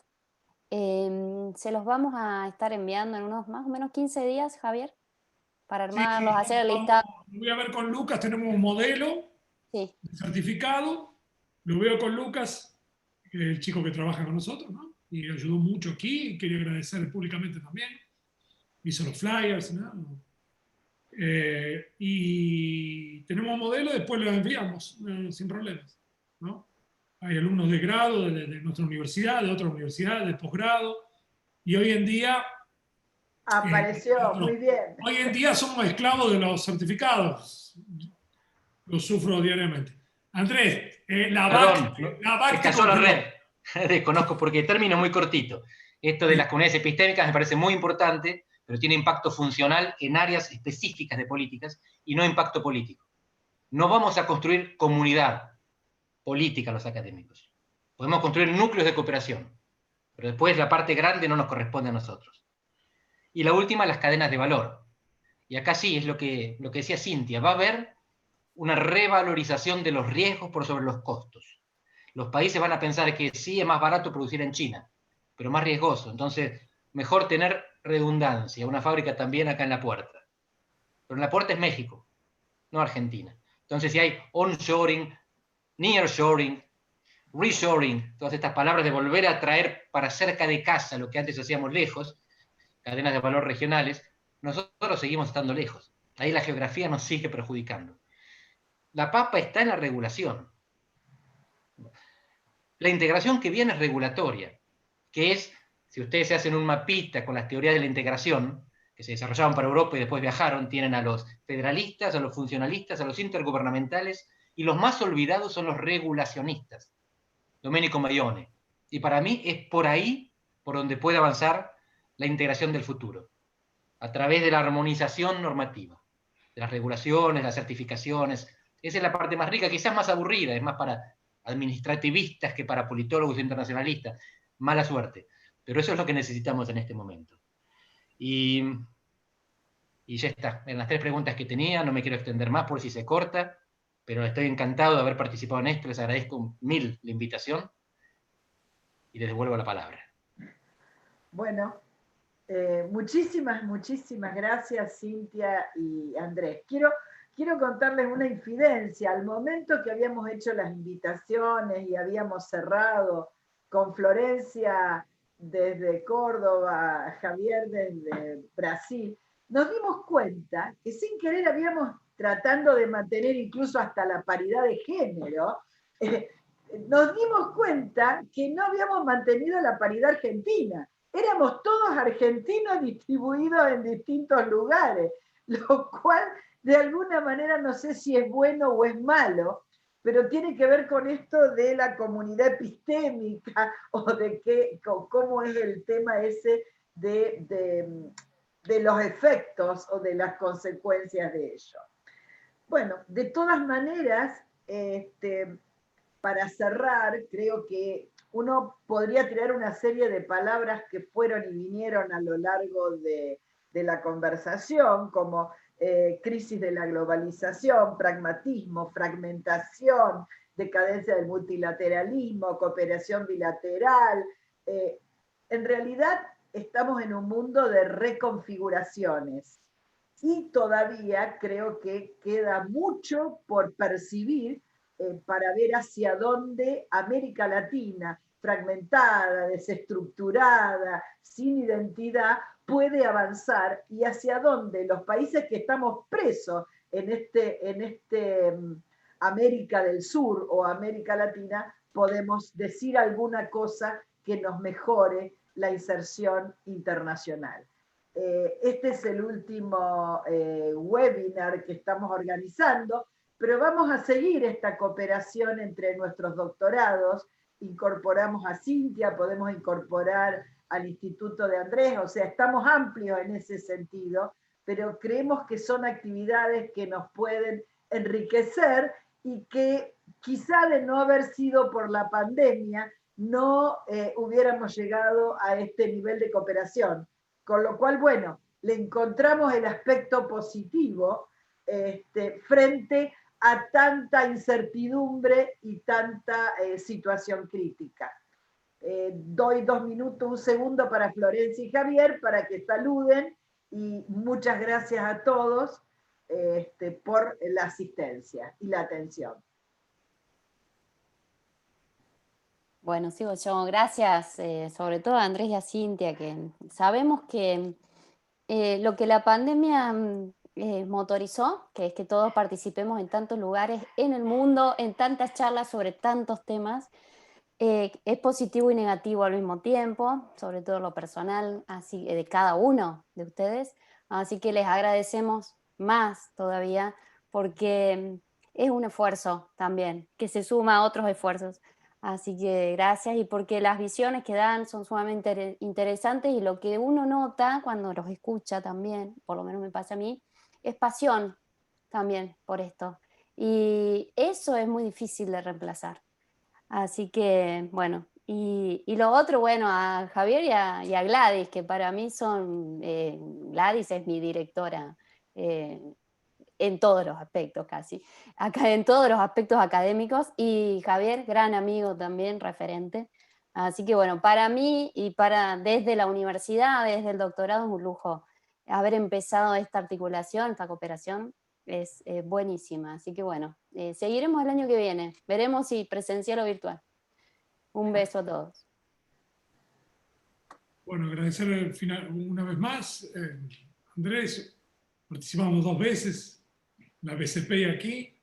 Se los vamos a estar enviando en unos más o menos 15 días, Javier, para armarlos, hacer el listado. Lo voy a ver con Lucas, tenemos un modelo de certificado. Lo veo con Lucas, que es el chico que trabaja con nosotros, ¿no? Y ayudó mucho aquí, quería agradecer públicamente también. Hizo los flyers, ¿no? Y tenemos un modelo, después lo enviamos sin problemas, ¿no? Hay alumnos de grado de nuestra universidad, de otras universidades, de posgrado, y hoy en día... Apareció, muy bien. Hoy en día somos esclavos de los certificados. Lo sufro diariamente. Andrés, la VAC cayó la red. Desconozco porque término muy cortito. Esto de las comunidades epistémicas me parece muy importante, pero tiene impacto funcional en áreas específicas de políticas y no impacto político. No vamos a construir comunidad política los académicos. Podemos construir núcleos de cooperación, pero después la parte grande no nos corresponde a nosotros. Y la última, las cadenas de valor. Y acá sí, es lo que decía Cintia, va a haber una revalorización de los riesgos por sobre los costos. Los países van a pensar que sí es más barato producir en China, pero más riesgoso. Entonces, mejor tener redundancia, una fábrica también acá en la puerta. Pero en la puerta es México, no Argentina. Entonces, si hay onshoring, nearshoring, reshoring, todas estas palabras de volver a traer para cerca de casa lo que antes hacíamos lejos, cadenas de valor regionales, nosotros seguimos estando lejos. Ahí la geografía nos sigue perjudicando. La papa está en la regulación. La integración que viene es regulatoria, que es, si ustedes se hacen un mapita con las teorías de la integración, que se desarrollaron para Europa y después viajaron, tienen a los federalistas, a los funcionalistas, a los intergubernamentales, y los más olvidados son los regulacionistas. Domenico Maione. Y para mí es por ahí por donde puede avanzar la integración del futuro, a través de la armonización normativa, de las regulaciones, las certificaciones. Esa es la parte más rica, quizás más aburrida, es más para administrativistas que para politólogos internacionalistas. Mala suerte. Pero eso es lo que necesitamos en este momento. Y ya está. En las 3 preguntas que tenía, no me quiero extender más por si se corta, pero estoy encantado de haber participado en esto, les agradezco 1000 la invitación y les devuelvo la palabra. Bueno, muchísimas gracias, Cintia y Andrés. Quiero contarles una infidencia. Al momento que habíamos hecho las invitaciones y habíamos cerrado con Florencia desde Córdoba, Javier desde Brasil, nos dimos cuenta que sin querer habíamos tratando de mantener incluso hasta la paridad de género, nos dimos cuenta que no habíamos mantenido la paridad argentina. Éramos todos argentinos distribuidos en distintos lugares, lo cual de alguna manera no sé si es bueno o es malo, pero tiene que ver con esto de la comunidad epistémica o de cómo es el tema ese de los efectos o de las consecuencias de ello. Bueno, de todas maneras, para cerrar, creo que uno podría tirar una serie de palabras que fueron y vinieron a lo largo de la conversación, como crisis de la globalización, pragmatismo, fragmentación, decadencia del multilateralismo, cooperación bilateral. En realidad estamos en un mundo de reconfiguraciones y todavía creo que queda mucho por percibir para ver hacia dónde América Latina, fragmentada, desestructurada, sin identidad, puede avanzar y hacia dónde los países que estamos presos en este América del Sur o América Latina podemos decir alguna cosa que nos mejore la inserción internacional. Este es el último webinar que estamos organizando, pero vamos a seguir esta cooperación entre nuestros doctorados. Incorporamos a Cintia, podemos incorporar al Instituto de Andrés, o sea, estamos amplios en ese sentido, pero creemos que son actividades que nos pueden enriquecer y que quizá de no haber sido por la pandemia, no hubiéramos llegado a este nivel de cooperación. Con lo cual, bueno, le encontramos el aspecto positivo frente a tanta incertidumbre y tanta situación crítica. Doy 2 minutos, un segundo para Florencia y Javier para que saluden y muchas gracias a todos por la asistencia y la atención. Bueno, sigo yo. Gracias, sobre todo a Andrés y a Cintia, que sabemos que lo que la pandemia motorizó, que es que todos participemos en tantos lugares en el mundo, en tantas charlas sobre tantos temas, es positivo y negativo al mismo tiempo, sobre todo lo personal, así de cada uno de ustedes. Así que les agradecemos más todavía porque es un esfuerzo también, que se suma a otros esfuerzos. Así que gracias, y porque las visiones que dan son sumamente interesantes y lo que uno nota cuando los escucha también, por lo menos me pasa a mí, es pasión también por esto. Y eso es muy difícil de reemplazar. Así que, bueno, Y lo otro, bueno, a Javier y a Gladys, que para mí Gladys es mi directora en todos los aspectos casi, acá en todos los aspectos académicos, y Javier, gran amigo también, referente. Así que bueno, para mí y desde la universidad, desde el doctorado, es un lujo haber empezado esta articulación, esta cooperación, es buenísima. Así que bueno, seguiremos el año que viene, veremos si presencial o virtual. Un beso a todos. Bueno, agradecer al final, una vez más, Andrés, participamos 2 veces, la BCP y aquí,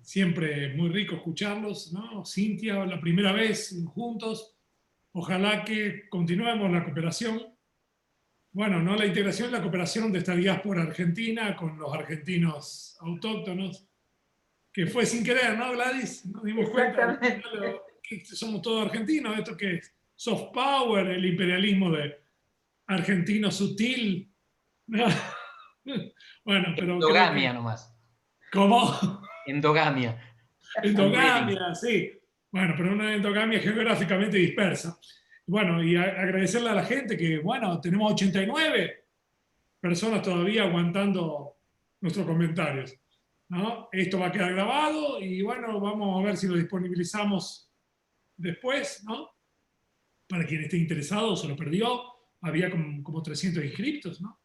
siempre muy rico escucharlos, ¿no? Cintia, la primera vez juntos, ojalá que continuemos la cooperación, bueno, no la integración, la cooperación de esta diáspora argentina con los argentinos autóctonos, que fue sin querer, ¿no, Gladys? Nos dimos cuenta que somos todos argentinos, esto que es soft power, el imperialismo de argentino sutil. Bueno, pero Endogamia nomás. ¿Cómo? Endogamia. Endogamia, sí. Bueno, pero una endogamia geográficamente dispersa. Bueno, y agradecerle a la gente que, bueno, tenemos 89 personas todavía aguantando nuestros comentarios, ¿no? Esto va a quedar grabado y, bueno, vamos a ver si lo disponibilizamos después, ¿no? Para quien esté interesado, se lo perdió. Había como 300 inscriptos, ¿no?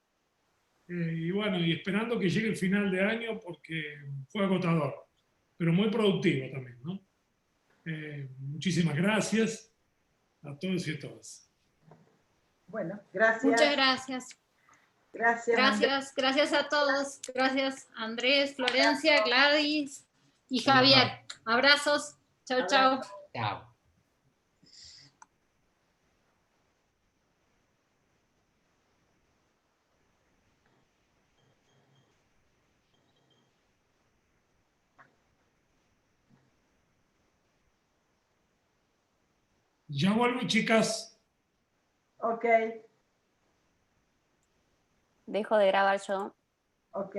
Y bueno, y esperando que llegue el final de año porque fue agotador, pero muy productivo también, ¿no? Muchísimas gracias a todos y a todas. Bueno, gracias. Muchas gracias. Gracias. Gracias a todos. Gracias, Andrés, Florencia, Gladys y Javier. Abrazos. Chao, chao. Chao. Ya vuelvo, chicas. Ok. Dejo de grabar yo. Ok.